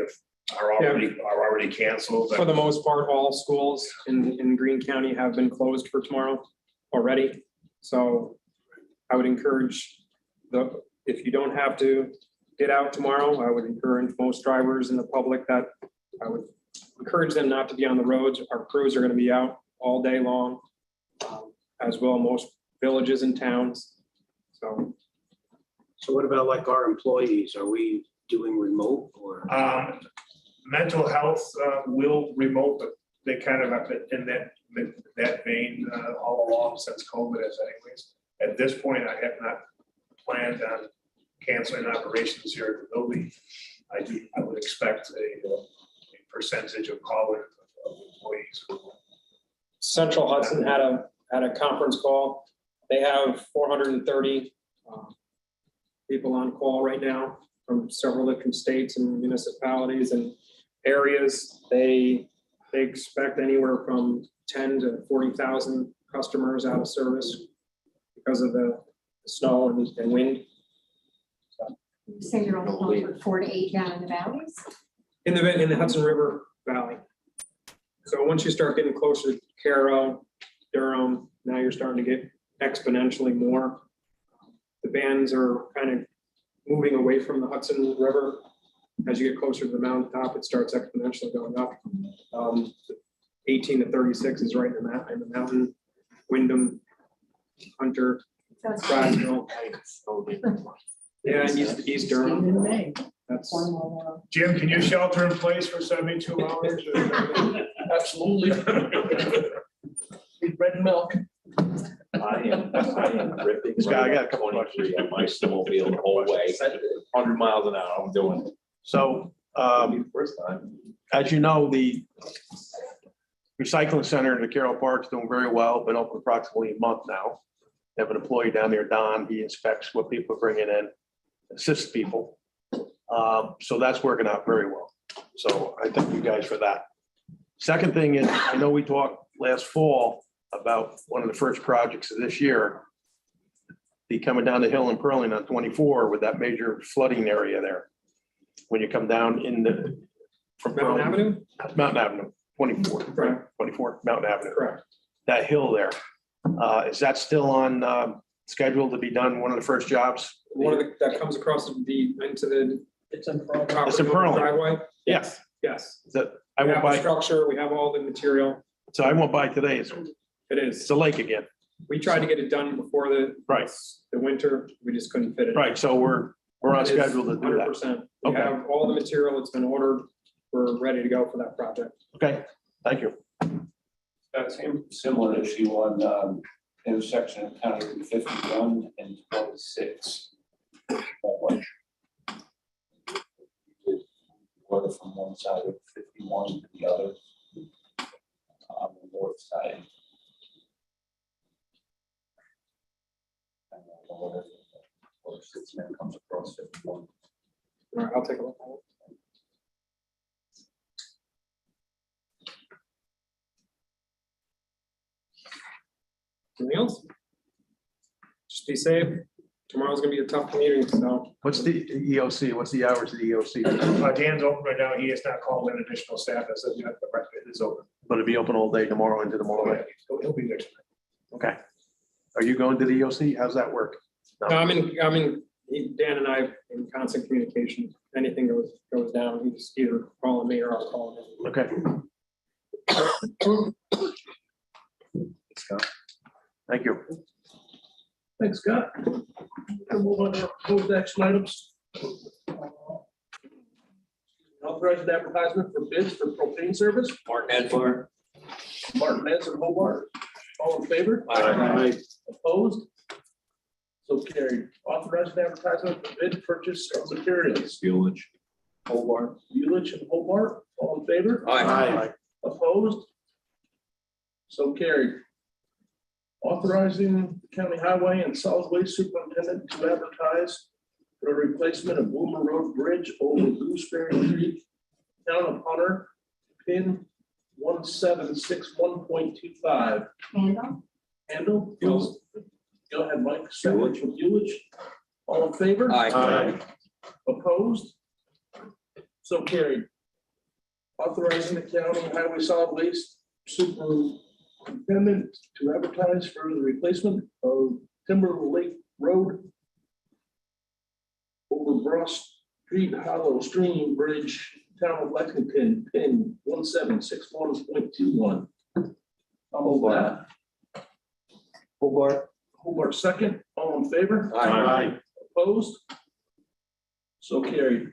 S13: are already canceled.
S14: For the most part, all schools in Greene County have been closed for tomorrow already. So I would encourage if you don't have to get out tomorrow, I would encourage most drivers and the public that I would encourage them not to be on the roads. Our crews are going to be out all day long, as well most villages and towns. So
S1: what about like our employees? Are we doing remote or?
S13: Mental health will remote, but they kind of have been in that vein all along since COVID as anyways. At this point, I have not planned on canceling operations here at the building. I would expect a percentage of call-in of employees.
S14: Central Hudson had a conference call. They have 430 people on call right now from several different states and municipalities and areas. They expect anywhere from 10 to 40,000 customers out of service because of the snow and wind.
S4: So you're only going from 4 to 8 down in the valleys?
S14: In the Hudson River Valley. So once you start getting closer to Carroll, Durham, now you're starting to get exponentially more. The bands are kind of moving away from the Hudson River. As you get closer to the mountain top, it starts exponentially going up. 18 to 36 is right in the mountain. Wyndham, Hunter, Bradville. Yeah, and East Durham. That's
S13: Jim, can you shelter in place for 72 hours?
S7: Absolutely. Need bread and milk.
S3: I am ripping.
S9: Scott, I got a couple of questions.
S3: On my snowmobile the whole way, 100 miles an hour, I'm doing it.
S9: So,
S3: First time.
S9: as you know, the recycling center in the Carroll Park's doing very well, been open approximately a month now. They have an employee down there, Don, he inspects what people are bringing in, assists people. So that's working out very well. So I thank you guys for that. Second thing is, I know we talked last fall about one of the first projects of this year, be coming down the hill in Pearline on 24 with that major flooding area there. When you come down in the. From
S14: Mountain Avenue?
S9: Mountain Avenue, 24,
S14: Correct.
S9: 24, Mountain Avenue.
S14: Correct.
S9: That hill there, is that still on schedule to be done, one of the first jobs?
S14: One of the, that comes across into the.
S2: It's in
S9: It's in Pearline.
S14: Driveway.
S9: Yes.
S14: Yes.
S9: That, I
S14: We
S9: went
S14: have the
S9: by,
S14: structure, we have all the material.
S9: so I went by today, it's
S14: It is.
S9: a lake again.
S14: We tried to get it done before the winter. We just couldn't fit it.
S9: Right, so we're on schedule to do that.
S14: 100%. We
S9: Okay.
S14: have all the material. It's been ordered. We're ready to go for that project.
S9: Okay, thank you.
S8: Same similar issue on intersection of County Route 51 and 26. Whether from one side of 51 to the other on the north side. Or 6 man comes across 51.
S14: All right, I'll take a look at it. Anything else? Just be safe. Tomorrow's gonna be a tough meeting, so.
S9: What's the EOC? What's the hours of the EOC?
S13: Dan's open right now. He has not called in additional staff. As the rest of it is open.
S9: Going to be open all day tomorrow into tomorrow.
S13: He'll be there tonight.
S9: Okay. Are you going to the EOC? How's that work?
S14: No, Dan and I in constant communication. Anything goes down, he's either calling me or I'll call him.
S9: Okay. Thank you.
S7: Thanks, Scott. We'll move on to our proposed action items. Authorized advertisement for bids for propane service.
S3: Martin Edford.
S7: Martinez and Hobart. All in favor?
S3: Aye.
S7: Opposed? So carried. Authorized advertisement for bid purchase of materials.
S3: Village.
S7: Hobart. Ulich and Hobart. All in favor?
S3: Aye.
S7: Opposed? So carried. Authorizing the county highway and solid waste superintendent to advertise for a replacement of Boomer Road Bridge over Gooseberry Creek, town of Hunter, pin 1761.25. Handle. Go ahead, Mike. Second from Ulich. All in favor?
S3: Aye.
S7: Opposed? So carried. Authorizing the county highway solid waste superintendent to advertise for the replacement of Timber Lake Road over Bross Street Hollow Stream Bridge, town of Lexington, pin 1761.21. Hobart. Hobart second. All in favor?
S3: Aye.
S7: Opposed? So carried.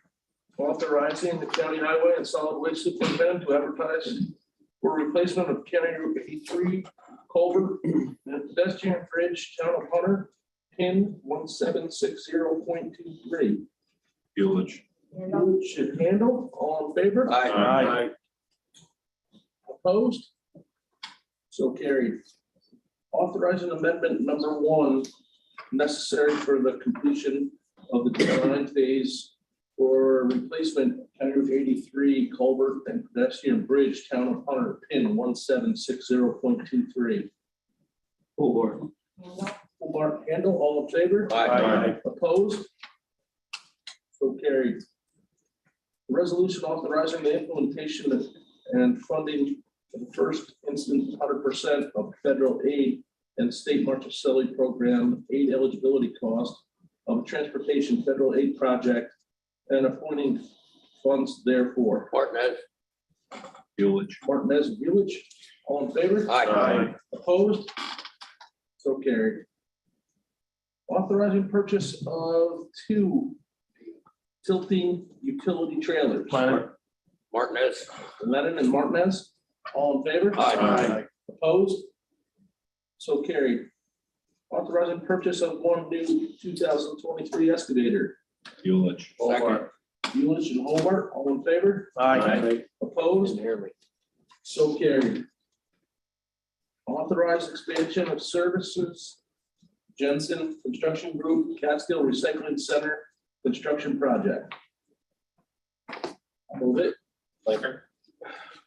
S7: Authorizing the county highway and solid waste superintendent to advertise for replacement of County Route 83 culvert and pedestrian bridge, town of Hunter, pin 1760.23.
S3: Village.
S7: Should handle. All in favor?
S3: Aye.
S7: Opposed? So carried. Authorizing amendment number 1 necessary for the completion of the design phase for replacement County Route 83 culvert and pedestrian bridge, town of Hunter, pin 1760.23. Hobart handle. All in favor?
S3: Aye.
S7: Opposed? So carried. Resolution authorizing the implementation and funding for the first instant 100% of federal aid and state Marchicelli program aid eligibility cost
S3: of transportation federal aid project and appointing funds therefore.
S1: Martinez.
S3: Martinez, Buelich, all in favor?
S1: Aye.
S3: Opposed? So carried. Authorizing purchase of 2 tilting utility trailers.
S1: Martinez.
S3: Lennon and Martinez, all in favor?
S1: Aye.
S3: Opposed? So carried. Authorizing purchase of 1 new 2023 excavator.
S1: Second.
S3: Buelich and Hobart, all in favor? Opposed?
S1: Didn't hear me.
S3: So carried. Authorized expansion of services, Jensen Construction Group, Catskill Recycling Center, construction project. Move it.
S1: Laker.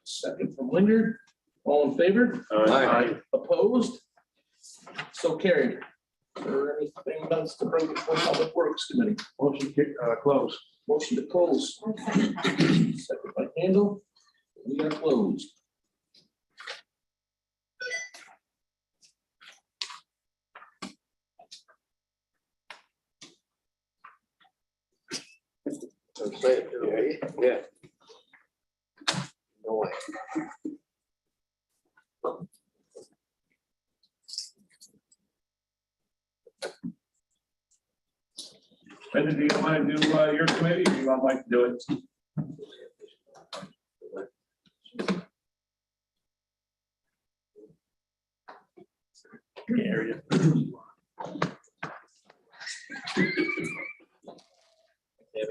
S3: Second from Linger, all in favor?
S1: Aye.
S3: Opposed? So carried. Is there anything else to bring before Public Works Committee?
S9: Motion close.
S3: Motion to close. Second by Handle. We are closed.
S1: Say it, too. Yeah. No way.
S8: Linda, do you want to do your committee, or you would like to do it?
S3: Area.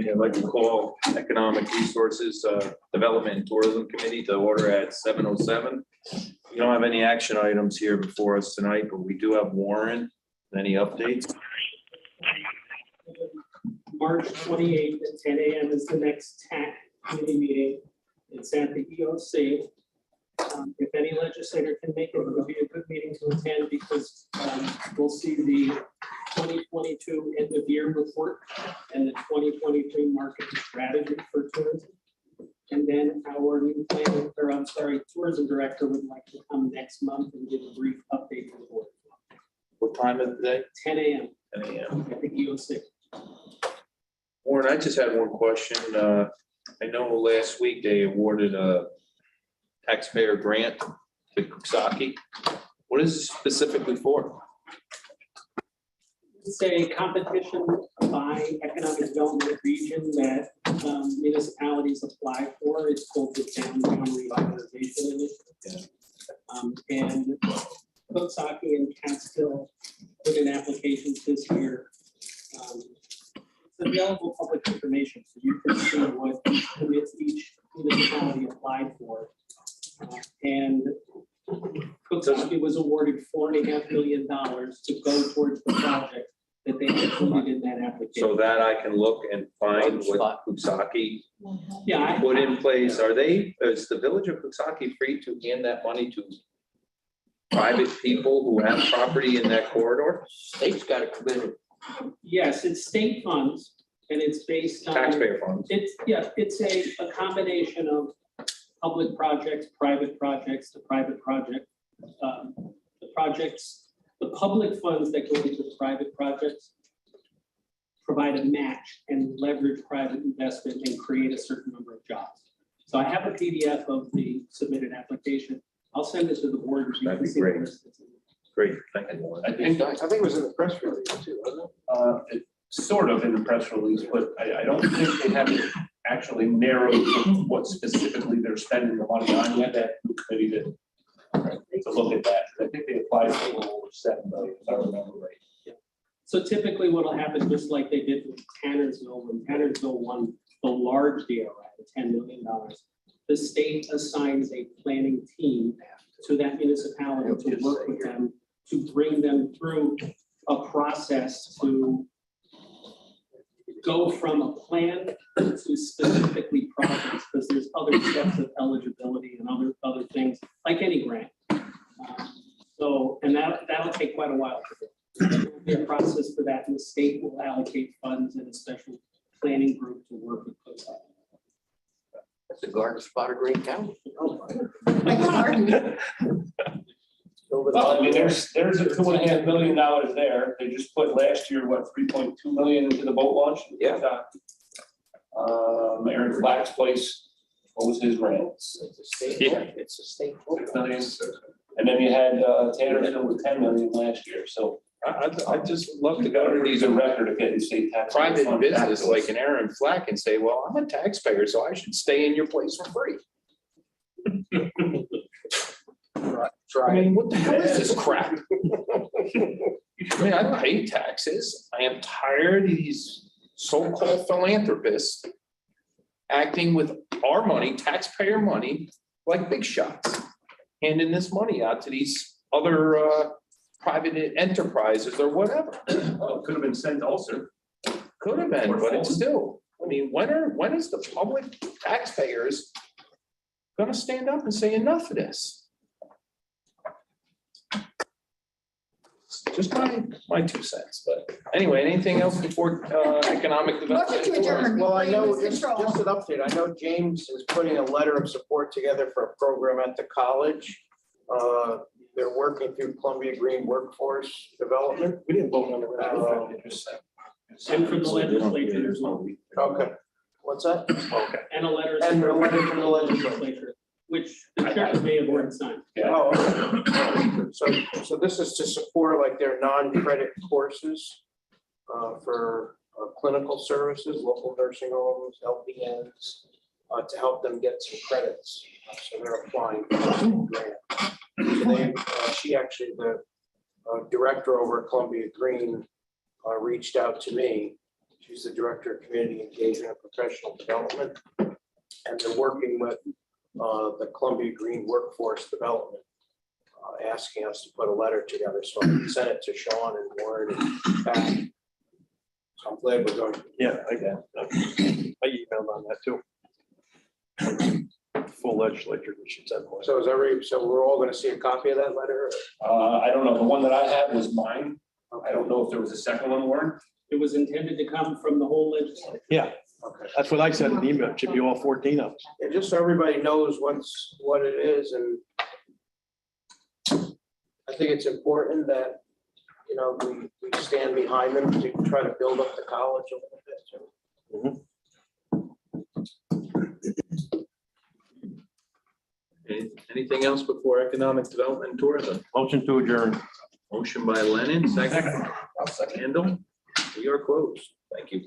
S3: I'd like to call Economic Resources Development and Tourism Committee to order at 7:07. We don't have any action items here before us tonight, but we do have Warren. Any updates?
S11: March 28th at 10 a.m. is the next TAC committee meeting. It's at the EOC. If any legislator can make it, it would be a good meeting to attend because we'll see the 2022 end of year report and the 2023 market strategy for tourism. And then our new planning, or I'm sorry, tourism director would like to come next month and give a brief update to the board.
S3: What time of the day?
S11: 10 a.m.
S3: 10 a.m.
S11: at the EOC.
S3: Warren, I just had one question. I know last week they awarded a taxpayer grant to Coxsackie. What is it specifically for?
S11: It's a competition by economic development region that municipalities apply for. It's called the Downtown Revitalization Initiative. And Coxsackie and Catskill put in applications this year. It's available public information, so you can see what each municipality applied for. And Coxsackie was awarded $4.5 million to go towards the project that they included in that application.
S3: So that I can look and find what Coxsackie
S11: Yeah,
S3: put in place. Is the village of Coxsackie free to hand that money to private people who have property in that corridor?
S1: State's got to come in.
S11: yes, it's state funds and it's based on.
S3: Taxpayer funds.
S11: It's a combination of public projects, private projects, the private project. The projects, the public funds that go into the private projects provide a match and leverage private investment and create a certain number of jobs. So I have a PDF of the submitted application. I'll send it to the board.
S3: That'd be great. Great, thank you, Warren.
S1: I think it was in the press release too, wasn't it?
S8: It's sort of in the press release, but I don't think they have it actually narrowed what specifically they're spending the money on yet. That committee to look at that. I think they applied for a little over $7 million, if I remember right.
S11: So typically what'll happen, just like they did with Tannersville, when Tannersville won the large deal, right, $10 million, the state assigns a planning team to that municipality to work with them, to bring them through a process to go from a plan to specifically projects, because there's other steps of eligibility and other things, like any grant. And that'll take quite a while to do. There will be a process for that, and the state will allocate funds in a special planning group to work with Coxsackie.
S1: That's the garden spot of Greene County.
S11: My garden.
S1: Still over the.
S8: Well, I mean, there's a $2.5 million there. They just put last year, what, 3.2 million into the boat launch?
S3: Yeah.
S8: Aaron Flack's place, what was his grant?
S1: It's a state,
S3: Yeah.
S1: it's a state.
S8: 6 million. And then you had Tannerville with 10 million last year, so
S3: I'd just love to go to
S8: he's
S3: these
S8: a record of getting state tax.
S3: private
S8: refund
S3: business
S8: taxes.
S3: like an Aaron Flack and say, well, I'm a taxpayer, so I should stay in your place for free. I
S1: Try.
S3: mean, what the hell is this crap? I mean, I pay taxes. I am tired of these so-called philanthropists acting with our money, taxpayer money, like big shots, handing this money out to these other private enterprises or whatever.
S8: Well, it could have been sent also.
S3: Could have been, but it's still, I mean, when is the public taxpayers gonna stand up and say enough of this? Just my 2 cents, but anyway, anything else before economic development?
S10: Motion to adjourn.
S1: Well, I know,
S10: Lose
S1: just an
S10: control.
S1: update, I know James is putting a letter of support together for a program at the college. They're working through Columbia Greene Workforce Development.
S9: We didn't vote on it.
S11: And from the legislature, there's one,
S1: Okay, what's that?
S11: and a letter.
S1: And a letter from the legislature.
S11: Which the chairman may have already signed.
S1: Oh, okay. So this is to support like their non-credit courses for clinical services, local nursing homes, LPNs, to help them get some credits. So they're applying for this grant. So they, she actually, the director over at Columbia Greene reached out to me. She's the director of community engagement and professional development. And they're working with the Columbia Greene Workforce Development, asking us to put a letter together. So I sent it to Sean and Warren and Pat. So I'm glad we're going.
S9: Yeah, I emailed on that too. Full legislature, we should send one.
S1: So so we're all gonna see a copy of that letter?
S8: I don't know, the one that I had was mine. I don't know if there was a second one, Warren.
S11: It was intended to come from the whole legislature.
S9: Yeah,
S1: Okay.
S9: that's what I said in the email. It should be all 14 of us.
S1: Yeah, just so everybody knows what it is, and I think it's important that, you know, we stand behind them to try to build up the college a little bit. So
S3: Anything else before economic development and tourism?
S9: Motion to adjourn.
S3: Motion by Lennon, second. Handle. We are closed. Thank you.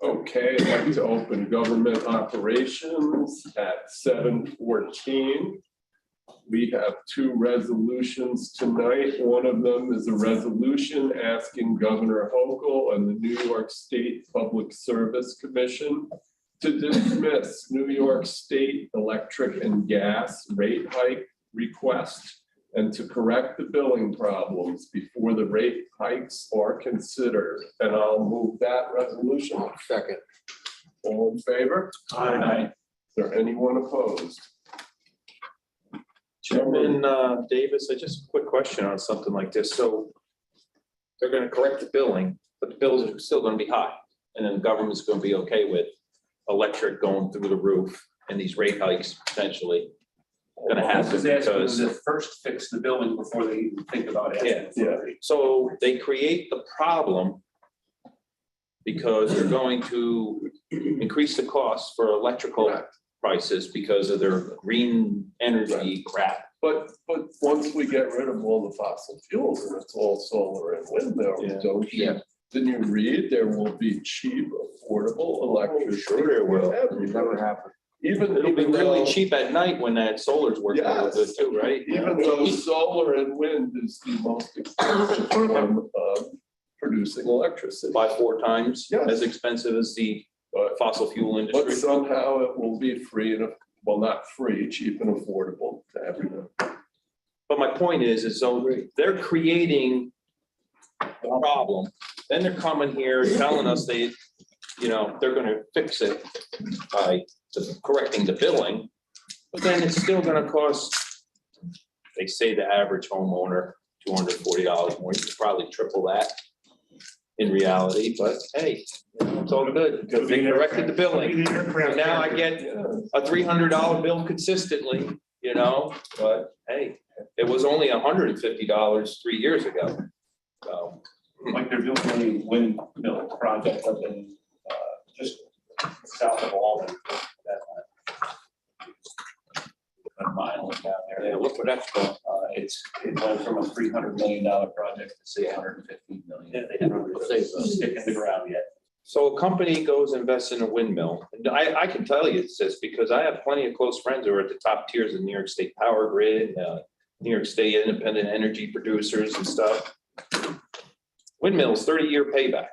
S7: Okay, I'd like to open government operations at 7:14. We have 2 resolutions tonight. One of them is a resolution asking Governor Hochul and the New York State Public Service Commission to dismiss New York State electric and gas rate hike request and to correct the billing problems before the rate hikes are considered. And I'll move that resolution.
S1: second.
S7: All in favor?
S8: Aye.
S7: Is there anyone opposed?
S3: Chairman Davis, I just a quick question on something like this. So they're gonna correct the billing, but the bills are still gonna be high. And then the government's gonna be okay with electric going through the roof and these rate hikes potentially gonna happen
S8: Just asking them
S3: because.
S8: to first fix the billing before they even think about asking.
S3: Yeah.
S8: for it.
S3: So they create the problem because they're going to increase the cost for electrical
S7: Correct.
S3: prices because of their green energy crap.
S7: But once we get rid of all the fossil fuels and it's all solar and wind there,
S3: Yeah.
S7: don't you? Didn't you read there will be cheap, affordable electricity?
S3: Sure there will.
S7: Everywhere.
S1: happened.
S7: Even
S3: It'll be really
S7: though-
S3: cheap at night when that solar's working really good
S7: Yes.
S3: too, right?
S7: Even though solar and wind is the most expensive form of producing electricity.
S3: By 4 times
S7: Yes.
S3: as expensive as the
S7: But
S3: fossil fuel
S7: but
S3: industry.
S7: somehow it will be free and well, not free, cheap and affordable to everyone.
S3: But my point is so they're creating the problem, then they're coming here telling us they're gonna fix it by correcting the billing. But then it's still gonna cost, they say the average homeowner, $240 more, you could probably triple that in reality, but hey, it's all good because they corrected the billing. So now I get a $300 bill consistently, but hey, it was only $150 3 years ago. So,
S8: Like they're doing a windmill project up in, just south of Albany. A mile down there.
S3: yeah, look what that's called.
S8: It went from a $300 million project to say $150 million.
S3: Yeah, they haven't
S8: put a stick in the ground yet.
S3: So a company goes invest in a windmill. And I can tell you this because I have plenty of close friends who are at the top tiers of New York State Power Grid, New York State independent energy producers and stuff. Windmills, 30-year payback.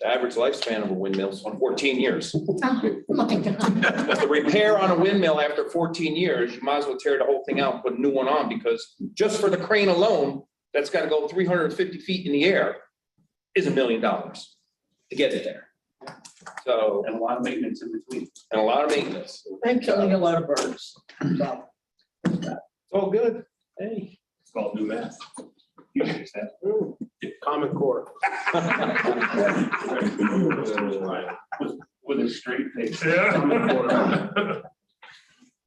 S3: The average lifespan of a windmill is 14 years.
S4: Oh, my God.
S3: The repair on a windmill after 14 years, you might as well tear the whole thing out and put a new one on because just for the crane alone, that's got to go 350 feet in the air is $1 million to get it there. So,
S8: And a lot of maintenance in between.
S3: and a lot of maintenance.
S1: And killing a lot of birds. So,
S3: It's all good. Hey.
S8: It's called new math. You can use that.
S1: Common Core.
S8: With a straight face.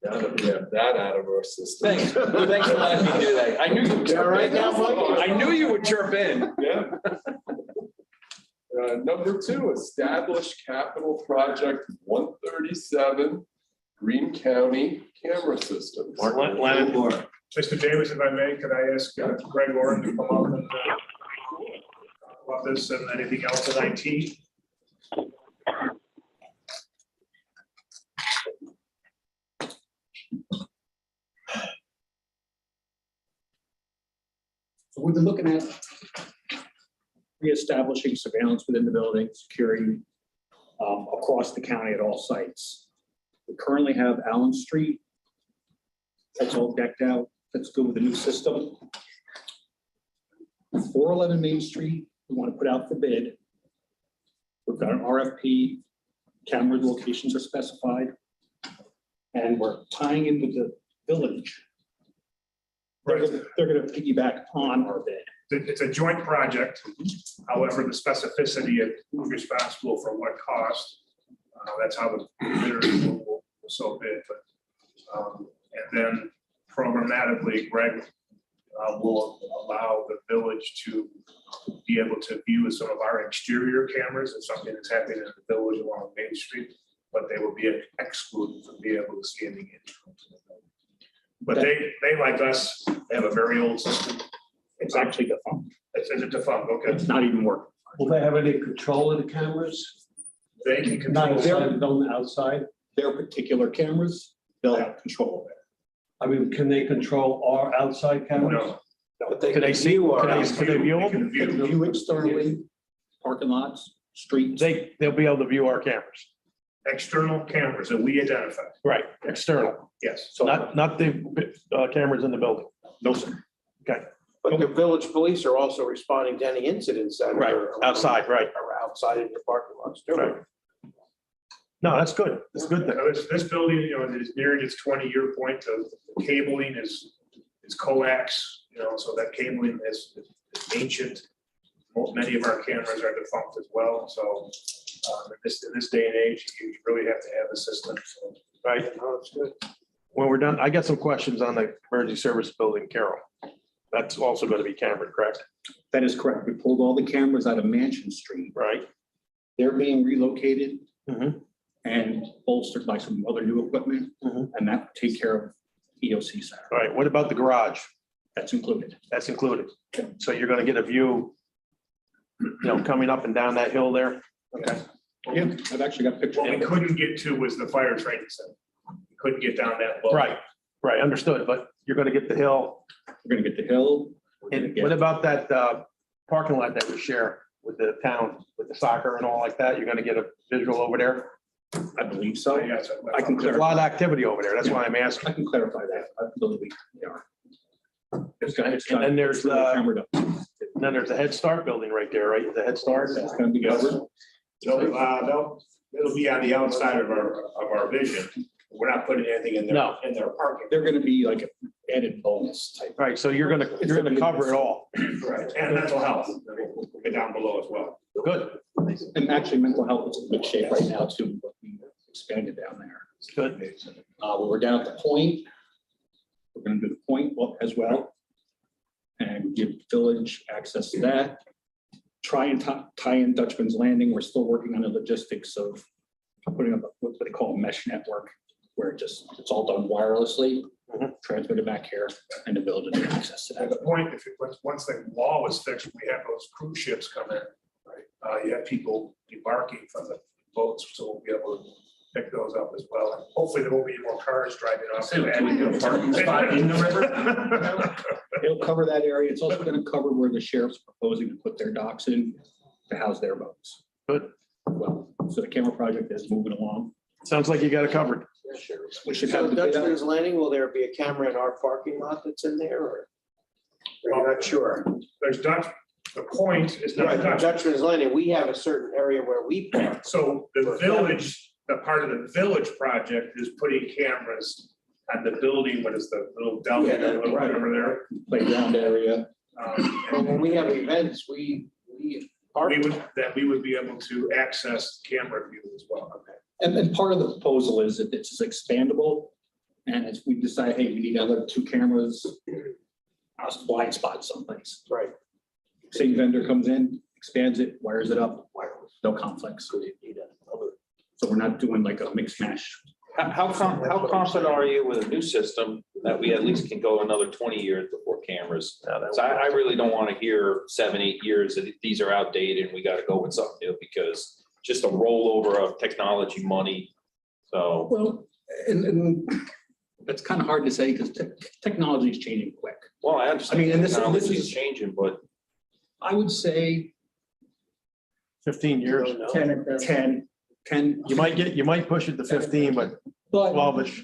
S7: That out of our system.
S3: Thanks for letting me do that. I knew you would chirp
S1: right
S3: in.
S1: now, Mike?
S3: I knew you would chirp in.
S7: Yeah. Number 2, establish capital project 137, Greene County camera systems.
S9: Lennon.
S13: Mr. Davis, if I may, could I ask Greg Oren to come up and talk about this and anything else in IT?
S15: So we've been looking at reestablishing surveillance within the building, security across the county at all sites. We currently have Allen Street. That's all decked out. That's good with the new system. 411 Main Street, we want to put out for bid. We've got an RFP, camera locations are specified. And we're tying in with the village. They're gonna piggyback on our bid.
S13: It's a joint project. However, the specificity of who's responsible for what cost, that's how the bidders will so bid. But, and then programmatically, Greg will allow the village to be able to view some of our exterior cameras if something is happening in the village along Main Street, but they will be excluded from being able to see anything internal to the building. But they like us, they have a very old system.
S15: It's actually defunct.
S13: Is it defunct? Okay.
S15: It's not even working.
S16: Will they have any control of the cameras?
S13: They can
S16: Not
S13: control.
S16: inside, don't outside?
S15: Their particular cameras, they'll have control of it.
S16: I mean, can they control our outside cameras?
S13: No.
S1: But they
S9: Can they see,
S1: view
S9: can
S1: our-
S9: they view
S13: They
S9: them?
S13: can
S15: They can view externally, parking lots, streets.
S9: They'll be able to view our cameras.
S13: External cameras that we identify.
S9: Right, external,
S13: Yes.
S15: So,
S9: not the cameras in the building.
S15: no, sir.
S1: But the village police are also responding to any incidents that
S9: Right,
S1: are.
S9: outside, right.
S1: Are outside in your parking lots too.
S9: Right. No, that's good. It's a good thing.
S13: This building, is nearing its 20-year point. The cabling is coax, so that cabling is ancient. Many of our cameras are defunct as well. So in this day and age, you really have to have a system. So,
S9: Right.
S1: No, it's good.
S9: When we're done, I got some questions on the emergency service building, Carol. That's also going to be cambered, correct?
S15: That is correct. We pulled all the cameras out of Mansion Street.
S9: Right.
S15: They're being relocated
S9: Mhm.
S15: and bolstered by some other new equipment,
S9: Mhm.
S15: and that will take care of EOC Center.
S9: All right. What about the garage?
S15: That's included.
S9: That's included. So you're going to get a view, coming up and down that hill there? Okay.
S15: Yeah, I've actually got pictures.
S13: what we couldn't get to was the fire training center. We couldn't get down that low.
S9: Right, understood. But you're going to get the hill.
S15: We're gonna get the hill. We're gonna
S9: And
S15: get-
S9: what about that parking lot that we share with the town, with the soccer and all like that? You're going to get a visual over there?
S15: I believe so.
S13: Yes,
S15: I can
S9: There's a lot of activity over there. That's why I'm asking.
S15: I can clarify that. I believe they are.
S9: And then there's,
S15: Camera up.
S9: Then there's the Head Start building right there, right? The Head Start.
S15: That's gonna be covered.
S13: It'll be on the outside of our vision. We're not putting anything in
S9: No.
S13: their parking.
S15: They're gonna be like an added bonus type.
S9: Right, so you're gonna cover it all.
S13: Right, and mental health, will be down below as well.
S9: Good,
S15: And actually, mental health is in good shape right now too, but we expanded down there.
S9: good.
S15: We're down at the point. We're gonna do the point as well. And give village access to that. Try and tie in Dutchman's Landing. We're still working on the logistics of putting up what they call a mesh network, where it's all done wirelessly, transmitted back here, and the village has access to
S13: At
S15: that.
S13: the point, once the wall is fixed, we have those cruise ships come in. You have people debarking from the boats, so we'll be able to pick those up as well. And hopefully there won't be more cars driving off.
S8: So can we do a parking spot in the river?
S15: It'll cover that area. It's also gonna cover where the sheriff's proposing to put their docks in to house their boats.
S9: Good.
S15: Well, so the camera project is moving along.
S9: Sounds like you got it covered.
S15: We should
S1: So
S15: have the bid out.
S1: Dutchman's Landing, will there be a camera in our parking lot that's in there, or? I'm not sure.
S13: There's the point is not
S1: Right,
S13: Dutch.
S1: Dutchman's Landing, we have a certain area where we park.
S13: So the village, the part of the village project is putting cameras on the building, what is the little Delta,
S1: Yeah, that- right.
S13: over there.
S15: Playground area.
S1: And when we have events, we park.
S13: We would be able to access camera view as well.
S15: And part of the proposal is that it's expandable. And if we decide, hey, we need another 2 cameras, a blind spot someplace.
S1: Right.
S15: Same vendor comes in, expands it, wires it up, no conflicts. So we're not doing like a mix mash.
S3: How confident are you with a new system that we at least can go another 20 years before cameras? So I really don't want to hear 7, 8 years that these are outdated and we got to go with something new, because just a rollover of technology money. So.
S15: Well, and that's kind of hard to say because technology is changing quick.
S3: Well, I understand.
S15: I mean, and this
S3: technology
S15: is
S3: changing, but
S15: I would say
S9: 15 years.
S15: 10.
S9: You might push it to 15, but
S15: But
S9: 12ish.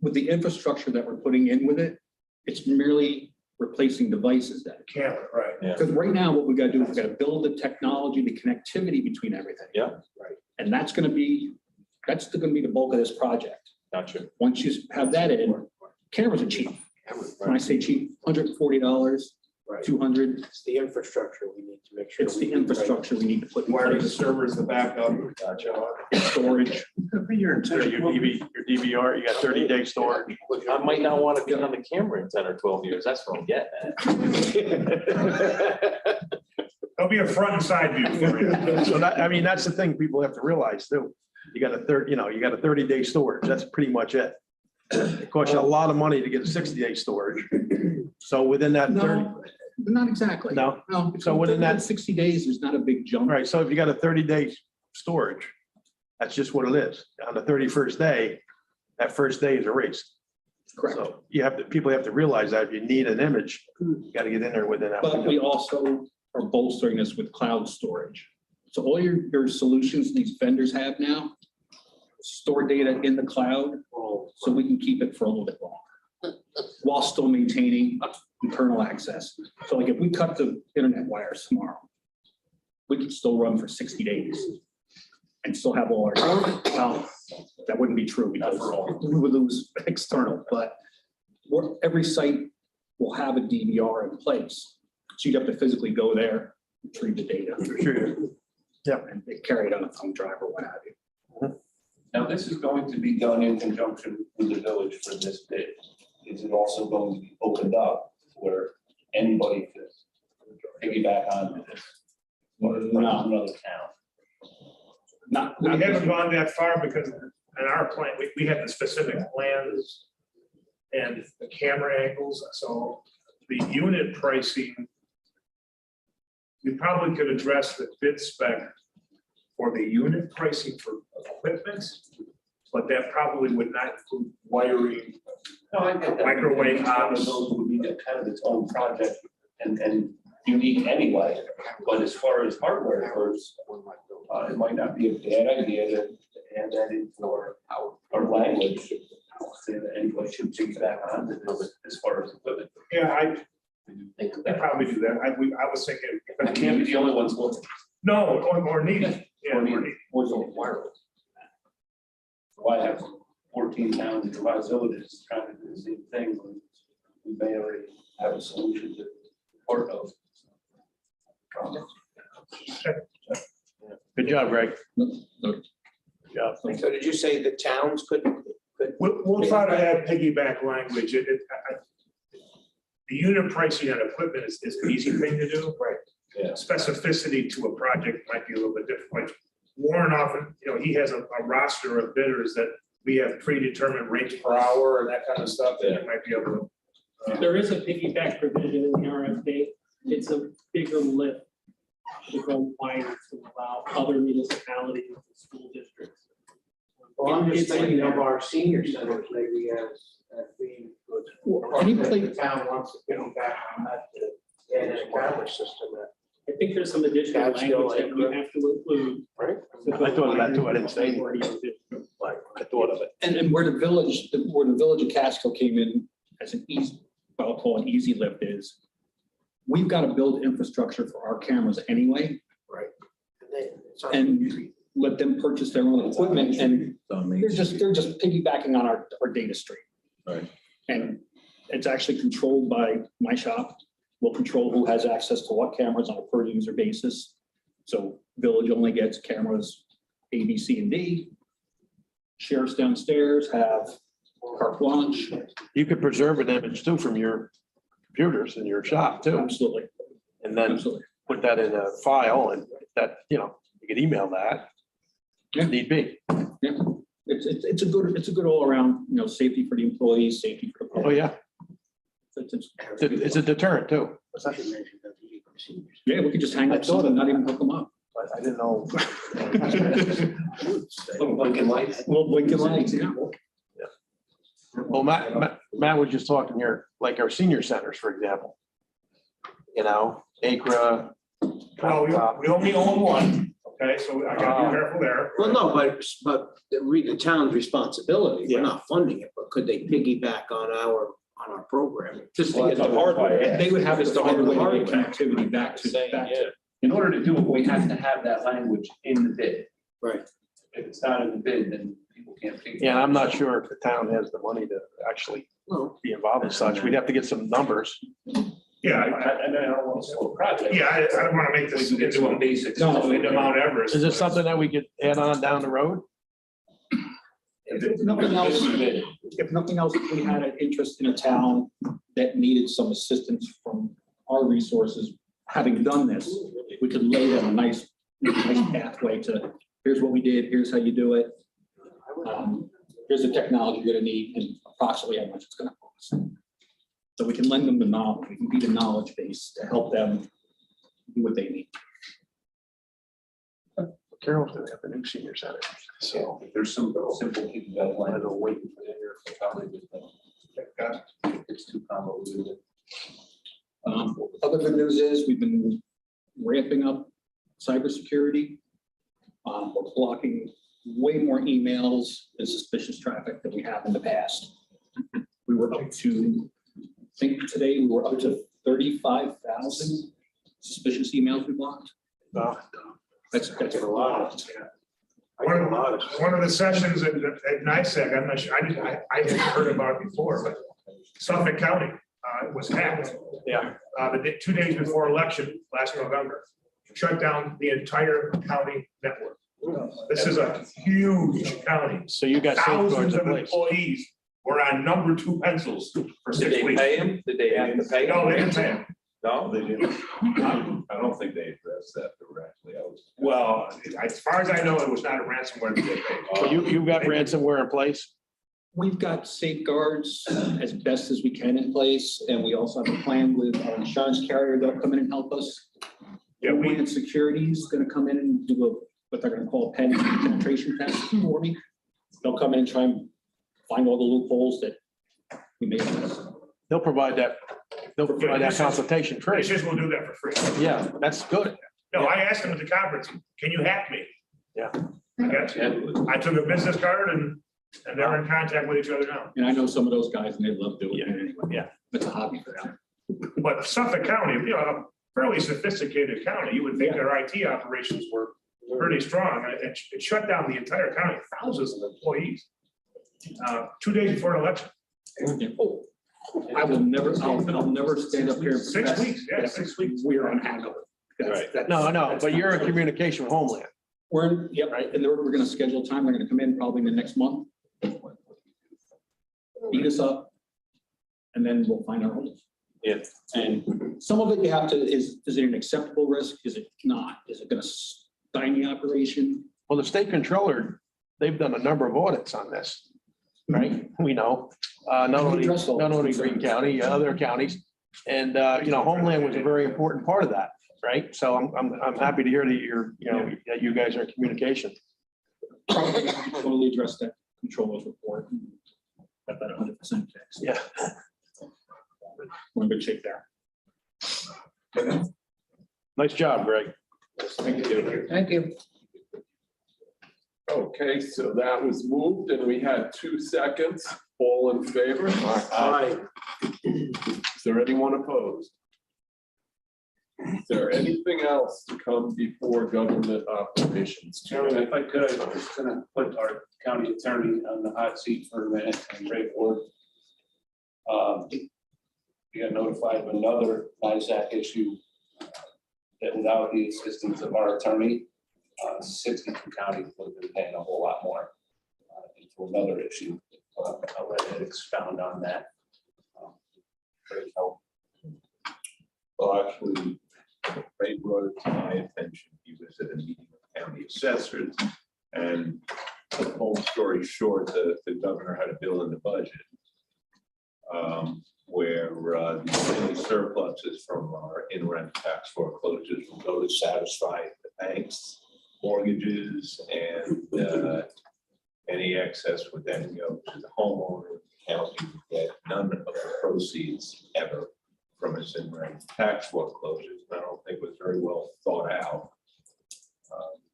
S15: with the infrastructure that we're putting in with it, it's merely replacing devices then.
S13: Camera, right.
S3: Yeah.
S15: Because right now, what we gotta do is we gotta build the technology, the connectivity between everything.
S3: Yeah.
S15: Right. And that's gonna be the bulk of this project.
S3: gotcha.
S15: Once you have that in, cameras are cheap. When I say cheap, $140,
S1: Right.
S15: 200.
S1: It's the infrastructure we need to make sure.
S15: It's the infrastructure we need to put in
S13: Wire the
S15: place.
S13: servers, the backup.
S15: Storage.
S9: Your DVR, you got 30-day storage.
S3: I might not want to be on the camera in 10 or 12 years. That's what I'm getting at.
S13: There'll be a front and side view for you.
S9: So that's the thing people have to realize too. You got a 30-day storage. That's pretty much it. It costs you a lot of money to get a 60-day storage. So within that 30,
S15: No, not exactly.
S9: no,
S15: No.
S9: So within that-
S15: 60 days, there's not a big jump.
S9: right, so if you got a 30-day storage, that's just what it is. On the 31st day, that first day is erased.
S15: Correct.
S9: So people have to realize that if you need an image, you got to get in there within that.
S15: But we
S9: window.
S15: also are bolstering this with cloud storage. So all your solutions these vendors have now, store data in the cloud, so we can keep it for a little bit longer, while still maintaining internal access. So like if we cut the internet wires tomorrow, we could still run for 60 days and still have all our, well, that wouldn't be true because we would lose external, but every site will have a DVR in place. So you'd have to physically go there, retrieve the data.
S9: Sure. Yeah.
S15: And they carry it on a thumb drive or what have you.
S8: Now, this is going to be done in conjunction with the village for this bid. Is it also going to be opened up where anybody could piggyback on this? Or from another town?
S13: We haven't gone that far because in our plan, we have the specific plans and the camera angles, so the unit pricing, we probably could address the bid spec for the unit pricing for equipment, but that probably would not include wiring,
S8: No, I get that.
S13: microwave
S8: Each one of
S13: hobs.
S8: those would be kind of its own project and unique anyway. But as far as hardware goes, it might not be a bad idea to add that into our language. Say that anybody should piggyback on this as far as equipment.
S13: Yeah, I
S8: Think of
S13: I'd
S8: that.
S13: probably do that. I was thinking.
S8: But it can't be the only ones looking.
S13: No, or needed. Yeah, or needed.
S8: Or the wireless. Why have 14 towns in Revised villages trying to do the same thing when we may already have a solution to part of.
S9: Good job, Greg.
S16: Good
S9: job.
S1: So did you say the towns could?
S13: We'll try to add piggyback language. The unit pricing on equipment is an easy thing to do.
S1: Right.
S8: Yeah.
S13: Specificity to a project might be a little bit different. Warren often, he has a roster of bidders that we have predetermined rates per hour and that kind of stuff that you might be able to.
S11: There is a piggyback provision in the RFP. It's a bigger lift to go wider to allow other municipalities and school districts.
S1: Well, I'm just
S11: It's in
S1: thinking of
S11: there.
S1: our senior centers maybe as being good.
S5: Well,
S1: If
S5: anybody-
S1: the town wants to piggyback on that, to add in a camera system that,
S11: I think there's some additional
S1: That's still
S11: language that we have to include.
S1: right?
S9: I thought of that too. I didn't say anything. Like, I thought of it.
S15: And where the village of Catskill came in as an easy, what I'll call an easy lift is, we've got to build infrastructure for our cameras anyway,
S1: And then it's on-
S15: and let them purchase their own equipment, and they're just piggybacking on our data stream.
S3: Right.
S15: And it's actually controlled by my shop. We'll control who has access to what cameras on a per user basis. So village only gets cameras A, B, C, and D. Sheriffs downstairs have carte blanche.
S9: You could preserve an image too from your computers in your shop too,
S15: Absolutely,
S9: and then
S15: absolutely.
S9: put that in a file and that, you could email that.
S15: Yeah.
S9: If need be.
S15: Yeah, it's a good all around, safety for the employees, safety for the
S9: Oh,
S15: public.
S9: yeah. It's a deterrent too.
S15: Yeah, we could just hang
S9: I
S15: up
S9: thought
S15: something,
S9: of
S15: not
S9: that.
S15: even hook them up.
S9: But I didn't know.
S8: Blinking lights.
S15: Well, blinking lights, yeah.
S9: Well, Matt was just talking here, like our senior centers, for example. Acra.
S13: Well, we only own one, okay, so I gotta be careful there.
S1: Well, no, but the town's responsibility, we're not funding it, but could they piggyback on our program?
S3: Just to get the hardware.
S15: They would have
S3: Just
S15: to
S3: the
S15: find a way to
S3: hardware.
S15: get connectivity back to.
S8: In order to do it, we have to have that language in the bid.
S1: Right.
S8: If it's not in the bid, then people can't figure.
S9: Yeah, I'm not sure if the town has the money to actually
S1: No.
S9: be involved in such. We'd have to get some numbers.
S13: Yeah,
S8: And I don't want to slow a project.
S13: yeah, I don't want to make
S8: We
S13: this
S8: can get
S13: into
S8: some
S13: a,
S8: basics.
S13: into Mount Everest.
S9: Is this something that we could add on down the road?
S15: If nothing else, if we had an interest in a town that needed some assistance from our resources, having done this, we could lay them a nice pathway to, here's what we did, here's how you do it. Here's the technology you're gonna need and approximately how much it's gonna cost. So we can lend them the knowledge, we can be the knowledge base to help them do what they need.
S9: Carol's gonna have a new senior center, so.
S8: There's some simple people that
S9: I
S8: want
S9: don't
S8: to
S9: wait.
S8: probably just, it's too convoluted.
S15: Other good news is we've been ramping up cybersecurity. We're blocking way more emails and suspicious traffic than we have in the past. We were up to, I think today we were up to 35,000 suspicious emails we blocked. That's a lot.
S13: One of the sessions at NICEAG, I'm not sure, I hadn't heard about it before, but Suffolk County was hacked.
S9: Yeah.
S13: 2 days before election, last November, shut down the entire county network. This is a huge county.
S9: So you got safeguards
S13: Thousands
S9: in
S13: of
S9: place.
S13: employees were on number 2 pencils for
S3: Did
S13: 6
S3: they
S13: weeks.
S3: pay him? Did they have to pay him?
S13: No, they didn't pay them.
S3: No?
S17: They didn't. I don't think they addressed that directly.
S13: Well, as far as I know, it was not a ransomware that they paid.
S9: So you got ransomware in place?
S15: We've got safeguards as best as we can in place, and we also have a plan with our insurance carrier. They'll come in and help us.
S13: Yeah,
S15: Homeland Security is gonna come in and do what they're gonna call a penetration test for me. They'll come in and try and find all the loopholes that we may have.
S9: They'll provide that consultation free.
S13: Just will do that for free.
S9: Yeah, that's good.
S13: No, I asked them at the conference, can you hack me?
S9: Yeah.
S13: I got you. I took a business card and they're in contact with each other now.
S15: And I know some of those guys and they love doing it anyway.
S9: Yeah.
S15: It's a hobby for them.
S13: But Suffolk County, you know, a fairly sophisticated county, you would think their IT operations were pretty strong. And it shut down the entire county, thousands of employees. 2 days before an election.
S15: Oh, I'll never stand up here. and
S13: 6
S15: profess
S13: weeks, yeah,
S15: that
S13: 6 weeks.
S15: We are unhackable.
S9: Right. No, but you're in communication with Homeland.
S15: We're, yeah, right, and we're gonna schedule time, they're gonna come in probably in the next month. Beat us up. And then we'll find our homes.
S9: Yeah.
S15: And some of it you have to, is it an acceptable risk? Is it not? Is it gonna stymie operation?
S9: Well, the state controller, they've done a number of audits on this, right? We know, not only Greene County, other counties. And, you know, Homeland was a very important part of that, right? So I'm happy to hear that that you guys are in communication.
S15: Totally address that controller's report. Got that 100% fixed.
S9: Yeah.
S15: We're in good shape there.
S9: Nice job, Greg.
S15: Thank you.
S5: Thank you.
S7: Okay, so that was moved and we had 2 seconds. All in favor?
S9: Aye.
S7: Is there anyone opposed? Is there anything else to come before government operations?
S8: Chairman, if I could, I'm just gonna put our county attorney on the hot seat for a minute and Ray Ford. We got notified of another NISAC issue that without the assistance of our attorney, 62 counties would have been paying a whole lot more into another issue. I'll let Ed expound on that. Great help.
S17: Well, actually, Ray brought it to my attention. He was at a meeting with county assessors, and the whole story short, the governor had a bill in the budget where the surpluses from our in-rent tax foreclosures will go to satisfy the banks' mortgages, and any excess would then go to the homeowner. The county would get none of the proceeds ever from its in-rent tax foreclosures. I don't think it was very well thought out.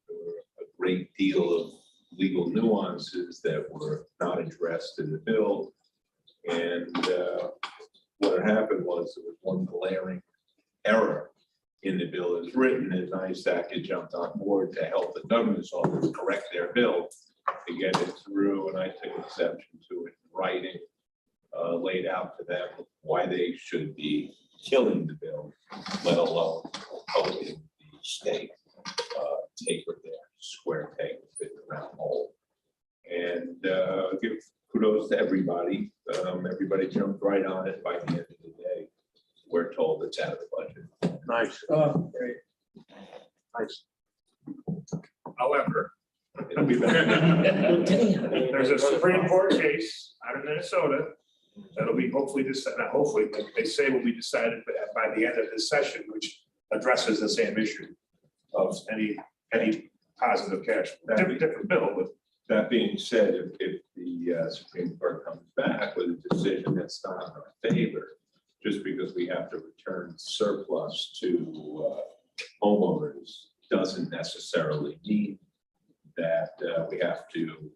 S17: There were a great deal of legal nuances that were not addressed in the bill. And what had happened was there was one glaring error in the bill as written, and NISAC had jumped on board to help the governor's office correct their bill to get it through. And I took exception to it in writing, laid out to them why they should be killing the bill, let alone helping the state taper their square peg to fit the round hole. And give kudos to everybody. Everybody jumped right on it. By the end of the day, we're told it's out of the budget.
S9: Nice.
S15: Oh, great.
S9: Nice.
S13: However,
S17: It'll be better.
S13: there's a Supreme Court case out of Minnesota that'll be hopefully decided, not hopefully, but they say will be decided by the end of this session, which addresses the same issue of any positive cash. Different bill, but
S17: That being said, if the Supreme Court comes back with a decision that's not in our favor, just because we have to return surplus to homeowners doesn't necessarily mean that we have to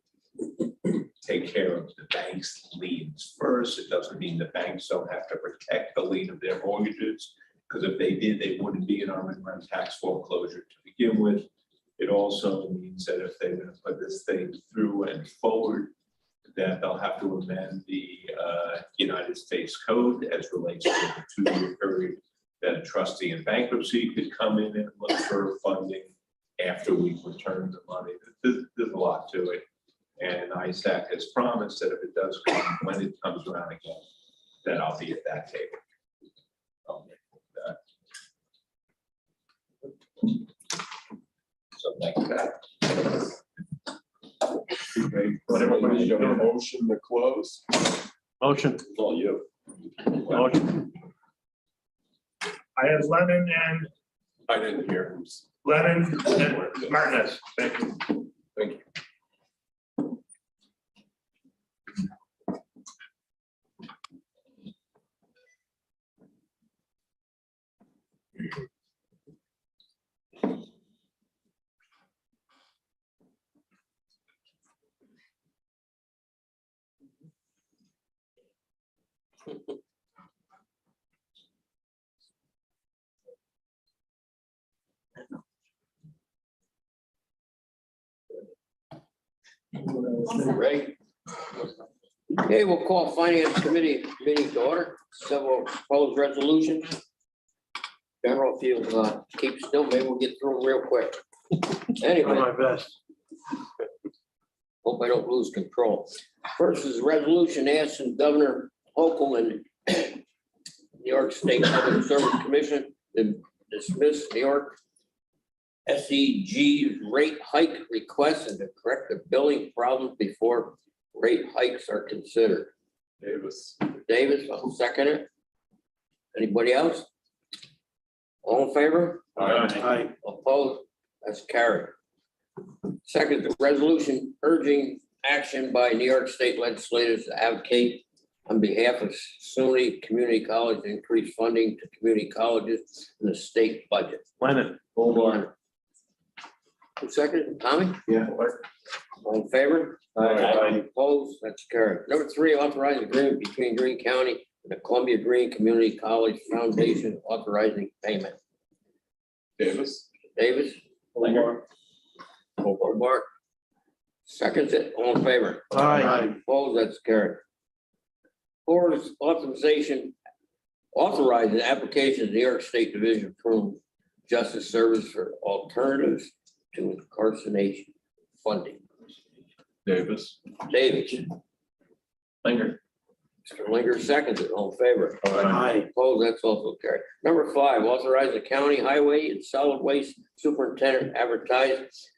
S17: take care of the bank's liens first. It doesn't mean the banks don't have to protect the lien of their mortgages, because if they did, they wouldn't be in our in-rent tax foreclosure to begin with. It also means that if they're going to put this thing through and forward, that they'll have to amend the United States Code as relates to the 2-year period that a trustee in bankruptcy could come in and look for funding after we've returned the money. There's a lot to it. And ISAC has promised that if it does come, when it comes around again, that I'll be at that table. So thank you.
S7: Okay, everybody's got a motion to close.
S9: Motion.
S7: It's all you.
S9: Motion.
S13: I have Lennon and
S7: I didn't hear him.
S13: Lennon and Martinez. Thank you.
S7: Thank you.
S18: Ray? Okay, we'll call Finance Committee meeting to order. Several proposed resolutions. General, if you keep still, maybe we'll get through them real quick. Anyway.
S9: My best.
S18: Hope I don't lose control. First is a resolution asking Governor Hochul and New York State Public Service Commission to dismiss New York SEG rate hike requests and to correct the billing problems before rate hikes are considered. Davis, I'll second it. Anybody else? All in favor?
S9: Aye.
S18: Opposed? That's carried. Second, the resolution urging action by New York State legislators to advocate on behalf of SUNY Community College to increase funding to community colleges in the state budget.
S9: Lennon.
S18: Hold on. Who seconded? Tommy?
S9: Yeah.
S18: All in favor?
S9: Aye.
S18: Opposed? That's carried. Number three, authorize agreement between Greene County and the Columbia Greene Community College Foundation authorizing payment.
S7: Davis.
S18: Davis? Hobart. Seconds it. All in favor?
S9: Aye.
S18: Opposed? That's carried. Four is authorization, authorizing application to the New York State Division of Criminal Justice Service for alternatives to incarceration funding.
S7: Davis.
S18: Davis.
S3: Linger.
S18: Mr. Linger seconds it. All in favor?
S9: Aye.
S18: Opposed? That's also carried. Number five, authorize the county highway and solid waste superintendent advertise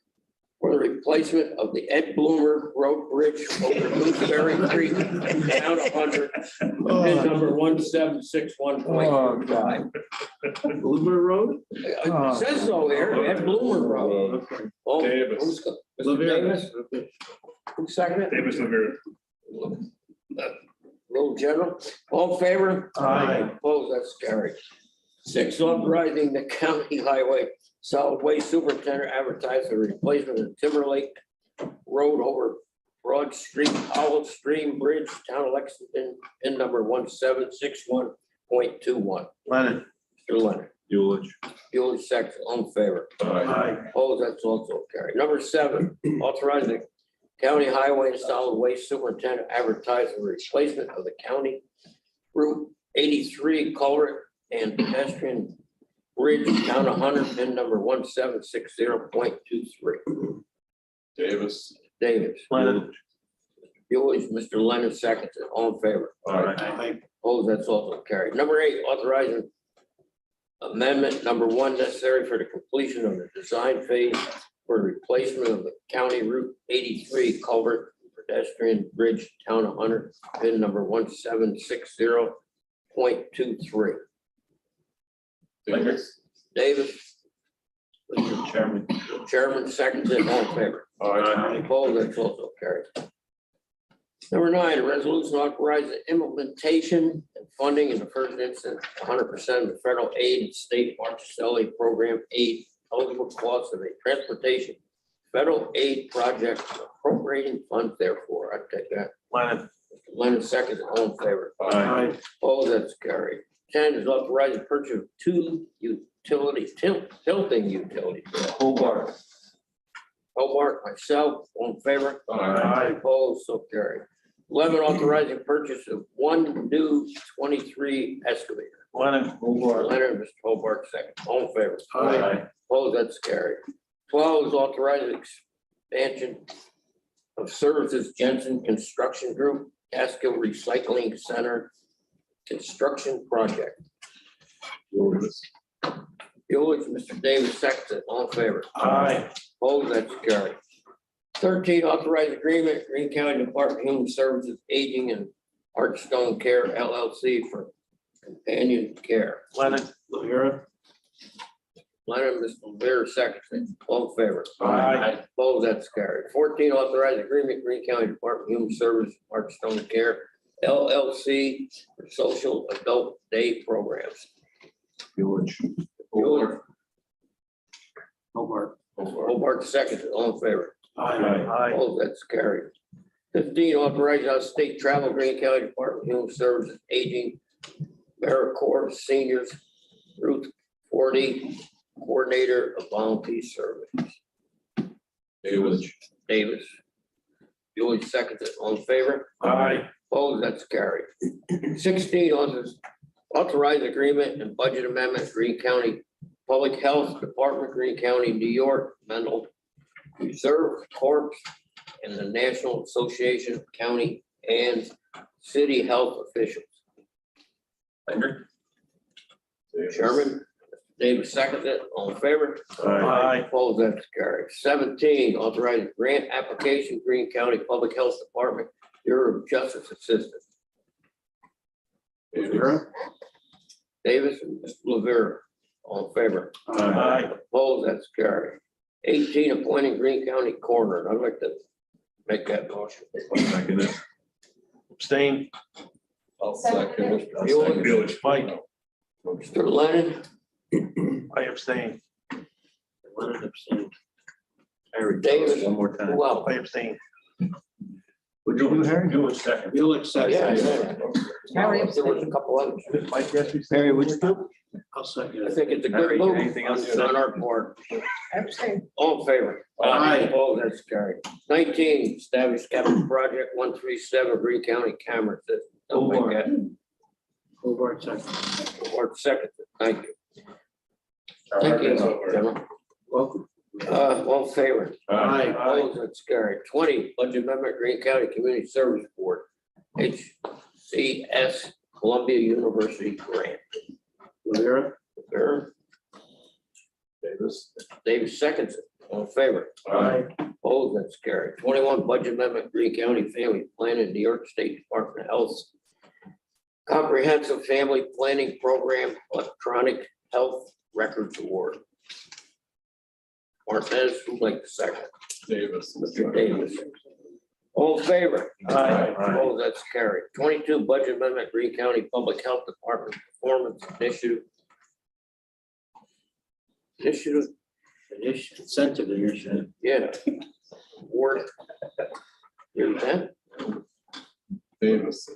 S18: for the replacement of the Ed Bloomer Road Bridge over Gooseberry Creek, town of Hunter, bid number 1761.5.
S9: Bloomer Road?
S18: It says so here, Ed Bloomer Road. Oh,
S7: Davis.
S18: who's go- Mr. Davis? Who seconded it?
S13: Davis Lavere.
S18: Little general, all in favor?
S9: Aye.
S18: Opposed, that's carried. Six, authorizing the county highway solid waste superintendent advertise for replacement of Timberlake Road over Broad Street, Olive Stream Bridge, town of Lexington, pin number 1761.21.
S9: Lennon.
S18: Mr. Leonard.
S3: Bueller.
S18: Bueller seconds, all in favor?
S9: Aye.
S18: Opposed, that's also carried. Number seven, authorizing county highway and solid waste superintendent advertise for replacement of the county Route 83 culvert and pedestrian bridge, town of Hunter, pin number 1760.23.
S7: Davis.
S18: Davis.
S9: Lennon.
S18: Bueller, Mr. Leonard seconds it. All in favor?
S9: Aye.
S18: Opposed, that's also carried. Number eight, authorizing amendment number one necessary for the completion of the design phase for replacement of the county Route 83 culvert pedestrian bridge, town of Hunter, pin number 1760.23.
S7: Davis.
S18: Davis,
S3: Mr. Chairman.
S18: Chairman, seconds it. All in favor?
S7: Aye.
S18: Opposed, that's also carried. Number nine, a resolution authorizing implementation and funding in the first instance, 100% of the federal aid and state Marchicelli program aid eligible costs of a transportation federal aid project appropriating funds therefore. I take that.
S9: Lennon.
S18: Lennon seconds, all in favor.
S9: Aye.
S18: Opposed, that's carried. 10 is authorizing purchase of two tilting utilities.
S3: Hobart.
S18: Hobart, myself, all in favor.
S9: Aye.
S18: Opposed, so carried. 11, authorizing purchase of one new 23 excavator.
S9: Lennon.
S18: Leonard, Mr. Hobart, second. All in favor.
S9: Aye.
S18: Opposed, that's carried. 12 is authorizing expansion of services Jensen Construction Group, Catskill Recycling Center construction project.
S7: Davis.
S18: Bueller, Mr. Davis, second. All in favor.
S9: Aye.
S18: Opposed, that's carried. 13, authorized agreement, Greene County Department of Human Services, Aging and Heartstone Care LLC for companion care.
S9: Lennon. Lavera.
S18: Leonard, Mr. Rivera, second. All in favor.
S9: Aye.
S18: Opposed, that's carried. 14, authorized agreement, Greene County Department of Human Services, Heartstone Care LLC for social adult day programs. Bueller.
S9: Hobart.
S18: Hobart, second. All in favor.
S9: Aye.
S18: Opposed, that's carried. 15, authorize out state travel, Greene County Department of Human Services, Aging, AmeriCorps Seniors, Route 40, Coordinator of Volunteer Services. Davis. Julie seconds, all in favor?
S9: Aye.
S18: Opposed, that's carried. 16, authorize agreement and budget amendment, Greene County Public Health Department, Greene County, New York, Mental Reserve Corps, and the National Association of County and City Health Officials. Sherman, Davis seconded it, all in favor?
S9: Aye.
S18: Opposed, that's carried. 17, authorize grant application, Greene County Public Health Department, Bureau of Justice Assistant. Davis and Mr. Lavera, all in favor?
S9: Aye.
S18: Opposed, that's carried. 18, appointing Greene County Coroner. I'd like to make that motion.
S9: Abstain.
S17: I'll second.
S18: Bueller.
S9: Mike.
S18: Mr. Lennon.
S9: I abstain.
S18: Lennon abstained. Davis.
S3: One more time.
S18: Who else?
S9: I abstain.
S7: Would you, Harry?
S8: Do a second.
S18: Yeah, there was a couple others.
S9: Mike, yes, we
S7: Harry, would you do?
S18: I think it's a good move
S3: Anything else?
S18: on our part. All in favor?
S9: Aye.
S18: Oh, that's carried. 19, establish capital project 137, Greene County camera system. Don't make that. Hobart second. Thank you. Thank you, General.
S7: Welcome.
S18: All in favor?
S9: Aye.
S18: Opposed, that's carried. 20, budget amendment, Greene County Community Service Board, HCS Columbia University grant.
S7: Lavera?
S18: Davis seconds it. All in favor?
S9: Aye.
S18: Opposed, that's carried. 21, budget amendment, Greene County Family Planning, New York State Department of Health. Comprehensive Family Planning Program, Electronic Health Records Award. Martinez, who'd like the second?
S17: Davis.
S18: Mr. Davis. All in favor?
S9: Aye.
S18: Opposed, that's carried. 22, budget amendment, Greene County Public Health Department Performance Initiative.
S7: Incentive initiative.
S18: Yeah. Award. Here's that.
S17: Davis.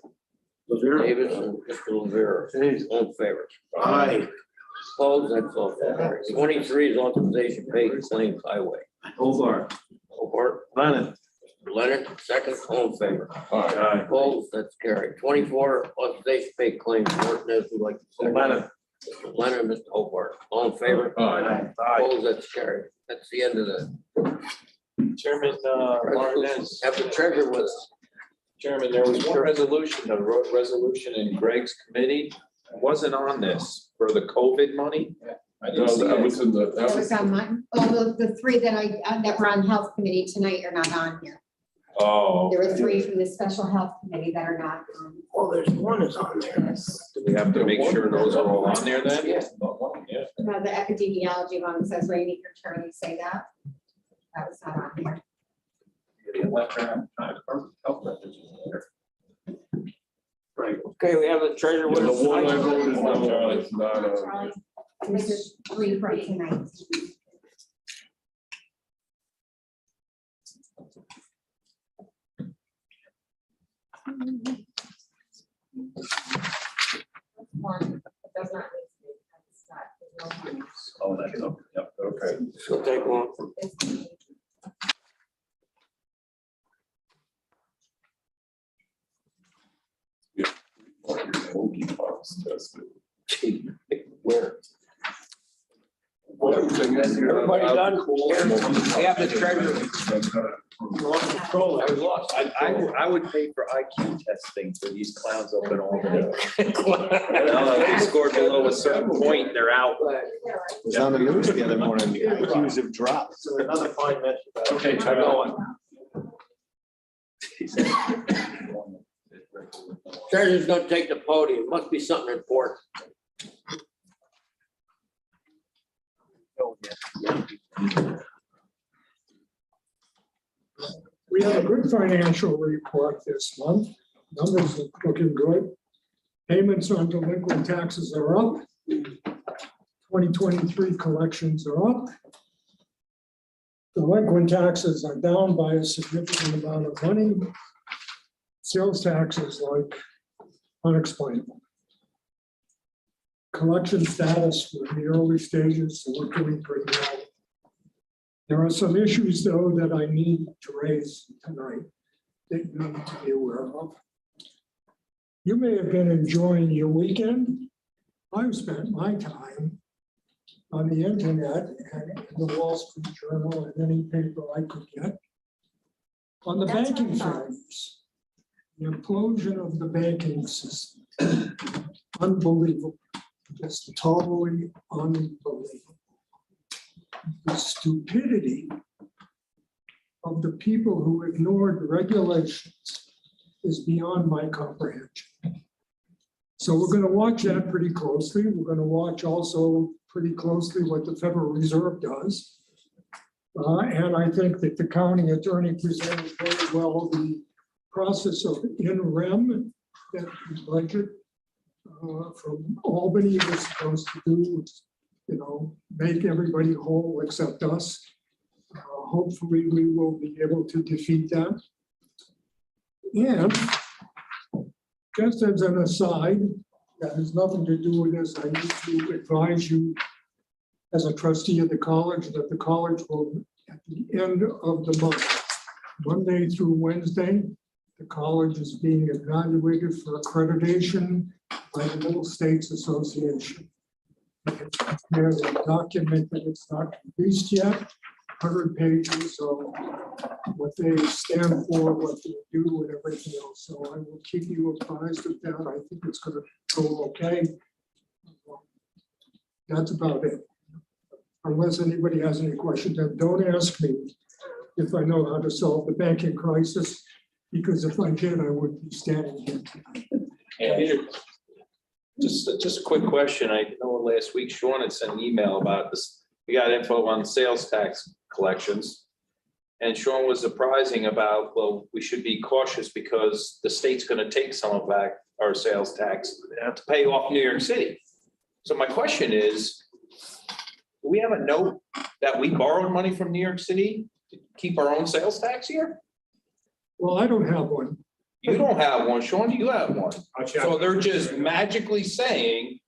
S18: Davis and Mr. Lavera. All in favor?
S9: Aye.
S18: Opposed, that's all carried. 23 is authorization paid claims highway.
S7: Hobart.
S9: Lennon.
S18: Leonard, second, all in favor?
S9: Aye.
S18: Opposed, that's carried. 24, authorization paid claims, Martinez, would like to second.
S9: Lennon.
S18: Mr. Leonard, Mr. Hobart, all in favor?
S17: Aye.
S18: Opposed, that's carried. That's the end of the.
S3: Chairman, Martinez.
S18: Have the treasurer with us.
S3: Chairman, there was one resolution, a resolution in Greg's committee, wasn't on this for the COVID money. I didn't see
S17: That
S3: it.
S17: was in the, that
S4: That
S17: was,
S4: was on mine. Oh, the three that that were on health committee tonight are not on here.
S3: Oh,
S4: There were three from the special health committee that are not on.
S1: Oh, there's one is on there.
S4: Yes.
S3: do we have to make sure those are all on there then?
S18: Yeah.
S3: Yeah.
S4: No, the epidemiology one says Rainy Attorney say that. That was not on here.
S1: Right.
S18: Okay, we have the treasurer with
S7: The
S18: us.
S7: one I voted no on is not on.
S4: This is three from tonight. One, it does not need to be, it's not, there's no money.
S17: oh, that's, yep, okay.
S18: She'll take one.
S4: It's-
S18: Where?
S17: Everybody
S18: done? We have the treasurer.
S3: I was lost. I would pay for IQ testing for these clowns up in Albany. They scored below a certain point, they're out.
S7: It was on the news the other morning, the IQs have dropped.
S1: So another fine mention.
S3: Okay, try going.
S18: Treasurer's gonna take the podium. Must be something important.
S19: We have a good financial report this month. Numbers are looking good. Payments on delinquent taxes are up. 2023 collections are up. Delinquent taxes are down by a significant amount of money. Sales tax is like unexplainable. Collection status, we're in the early stages, so we're doing pretty well. There are some issues, though, that I need to raise tonight that you need to be aware of. You may have been enjoying your weekend. I've spent my time on the internet and in the Wall Street Journal and any paper I could get on the
S10: That's
S19: banking
S10: what I thought.
S19: failures. The implosion of the banking system. Unbelievable. Just totally unbelievable. The stupidity of the people who ignored regulations is beyond my comprehension. So we're going to watch that pretty closely. We're going to watch also pretty closely what the Federal Reserve does. And I think that the county attorney presented very well the process of in rem that the budget from Albany was supposed to do, you know, make everybody whole except us. Hopefully we will be able to defeat that. And just as an aside, that has nothing to do with this, I need to advise you as a trustee of the college that the college will, at the end of the month, Monday through Wednesday, the college is being evaluated for accreditation by the Middle States Association. There's a document that it's not released yet, 100 pages of what they stand for, what they do, and everything else. So I will keep you apprised of that. I think it's going to go okay. That's about it. Unless anybody has any questions, then don't ask me if I know how to solve the banking crisis, because if I did, I wouldn't be standing here tonight.
S3: Peter, just a quick question. I know last week Sean had sent an email about this. We got info on sales tax collections. And Sean was surprising about, well, we should be cautious because the state's going to take some of back our sales tax to pay off New York City. So my question is, do we have a note that we borrowed money from New York City to keep our own sales tax here?
S19: Well, I don't have one.
S3: You don't have one, Sean, do you have one?
S13: I'll check.
S3: So they're just magically saying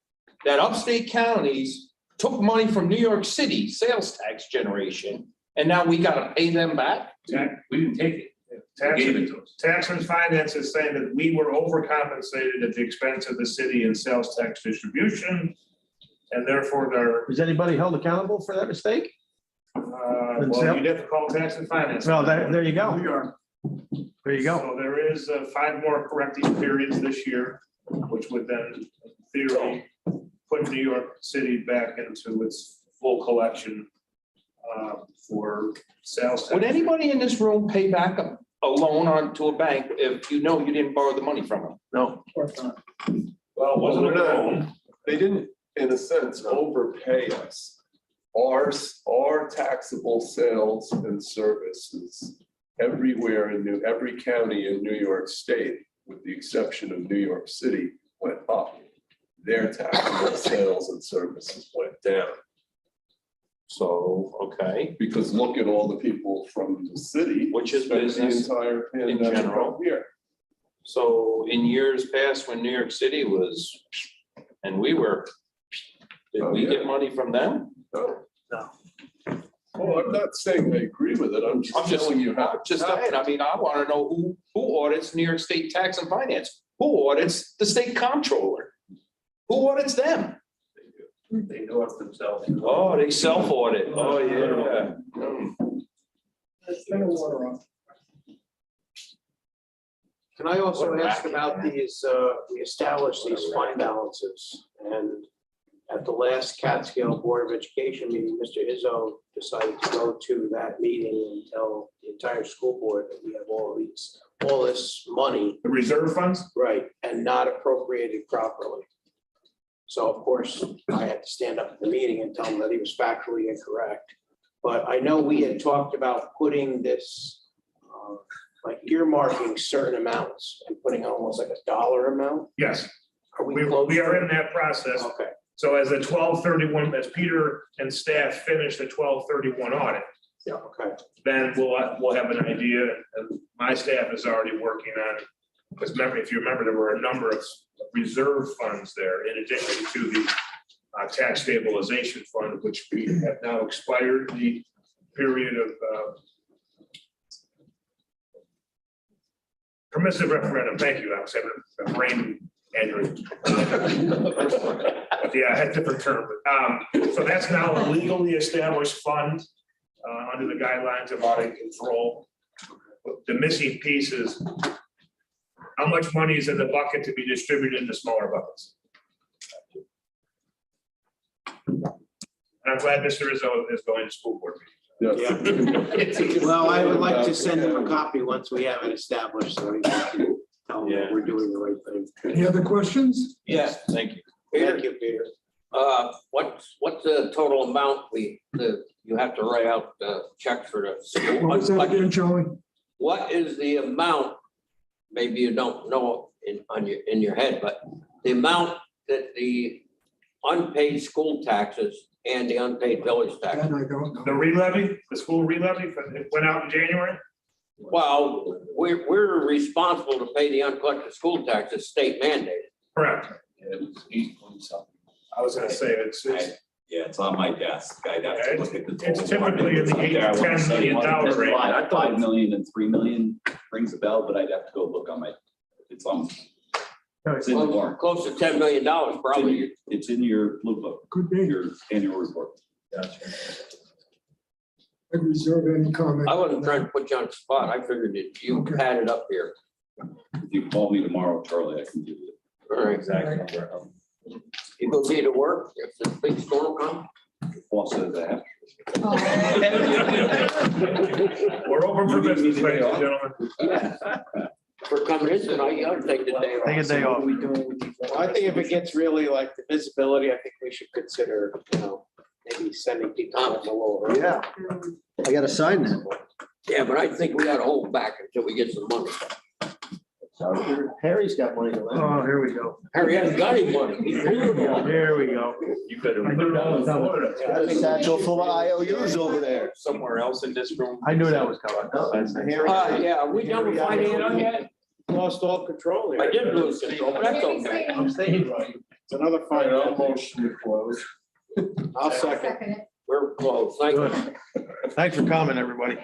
S3: that upstate counties took money from New York City sales tax generation, and now we gotta pay them back?
S13: We didn't take it. Tax and Finance is saying that we were overcompensated at the expense of the city in sales tax distribution. And therefore they're,
S9: Is anybody held accountable for that mistake?
S13: well, you'd have to call Tax and Finance.
S9: Well, there you go.
S13: We are.
S9: There you go.
S13: So there is 5 more correcting periods this year, which would then in theory put New York City back into its full collection for sales tax.
S3: Would anybody in this room pay back a loan onto a bank if you know you didn't borrow the money from them?
S9: No.
S13: Well, it wasn't a loan.
S7: They didn't, in a sense, overpay us. Our taxable sales and services everywhere in every county in New York State, with the exception of New York City, went up. Their taxable sales and services went down.
S3: So, okay.
S7: Because look at all the people from the city.
S3: Which is
S7: spent the
S3: business
S7: entire
S3: in
S7: pandemic
S3: general.
S7: up here.
S3: So in years past, when New York City was, and we were, did
S7: Oh,
S3: we
S7: yeah.
S3: get money from them?
S7: No.
S9: No.
S7: Well, I'm not saying I agree with it. I'm just telling you how.
S3: Just saying, I mean, I want to know who audits New York State Tax and Finance? Who audits the state comptroller? Who audits them?
S2: They know it themselves.
S3: Oh, they self-audit. Oh, yeah.
S1: Can I also ask about these, we established these fund balances, and at the last Catskill Board of Education meeting, Mr. Izzo decided to go to that meeting and tell the entire school board that we have all this money.
S13: The reserve funds?
S1: Right, and not appropriated properly. So of course, I had to stand up at the meeting and tell him that he was factually incorrect. But I know we had talked about putting this, like earmarking certain amounts and putting almost like a dollar amount.
S13: Yes,
S1: Are
S13: we
S1: close
S13: are
S1: to
S13: in that process.
S1: Okay,
S13: So as the 12/31, as Peter and staff finish the 12/31 audit,
S1: yeah, okay.
S13: then we'll have an idea, and my staff is already working on Because remember, if you remember, there were a number of reserve funds there in addition to the tax stabilization fund, which we have now expired the period of permissive referendum. Thank you. I was having a brain aneurysm. But yeah, I had a different term. So that's now a legally established fund under the guidelines of audit control. The missing piece is how much money is in the bucket to be distributed into smaller buckets. And I'm glad Mr. Izzo is going to school board meetings.
S1: Well, I would like to send him a copy once we have it established, so he can tell me that we're doing the right thing.
S19: Any other questions?
S3: Yes, thank you.
S1: Thank you, Peter.
S18: What's the total amount you have to write out checks for the school?
S19: What was that again, Charlie?
S18: What is the amount, maybe you don't know in your head, but the amount that the unpaid school taxes and the unpaid village tax?
S19: That I don't know.
S13: The re-levy, the school re-levy, it went out in January?
S18: Well, we're responsible to pay the uncollected school taxes, state mandated.
S13: Correct.
S17: It was 8.something.
S13: I was gonna say, it's
S17: Yeah, it's on my desk. I'd have to look at the.
S13: It's
S17: total.
S13: typically in the $8 to $10 million range.
S17: I thought 5 million and 3 million rings a bell, but I'd have to go look on it's in the warrant.
S18: Close to $10 million, probably.
S17: It's in your blue book,
S19: Could be.
S17: your annual report.
S19: I reserve any comment.
S18: I wasn't trying to put you on the spot. I figured that you had it up here.
S17: If you call me tomorrow, Charlie, I can give you.
S18: All right.
S17: Exactly.
S18: You go see to work if the big storm comes?
S17: Boss says I have.
S13: We're open for business, ladies and gentlemen.
S18: For coming in tonight, you ought to take the day off.
S9: Take a day off.
S1: Well, I think if it gets really like the visibility, I think we should consider, maybe sending people a little early.
S9: Yeah.
S20: I gotta sign that.
S18: Yeah, but I think we gotta hold back until we get some money.
S20: Harry's got money to lend.
S9: Oh, here we go.
S18: Harry hasn't got any money.
S9: There we go.
S3: You better.
S20: Got a satchel full of IOUs over there.
S3: Somewhere else in this room.
S9: I knew that was coming.
S18: Yeah, are we done with finance yet?
S1: Lost all control here.
S18: I did lose control, but that's okay.
S1: I'm staying right. It's another fine.
S7: Motion to close.
S1: I'll second.
S4: Second it.
S18: We're close. Thank you.
S9: Thanks for coming, everybody.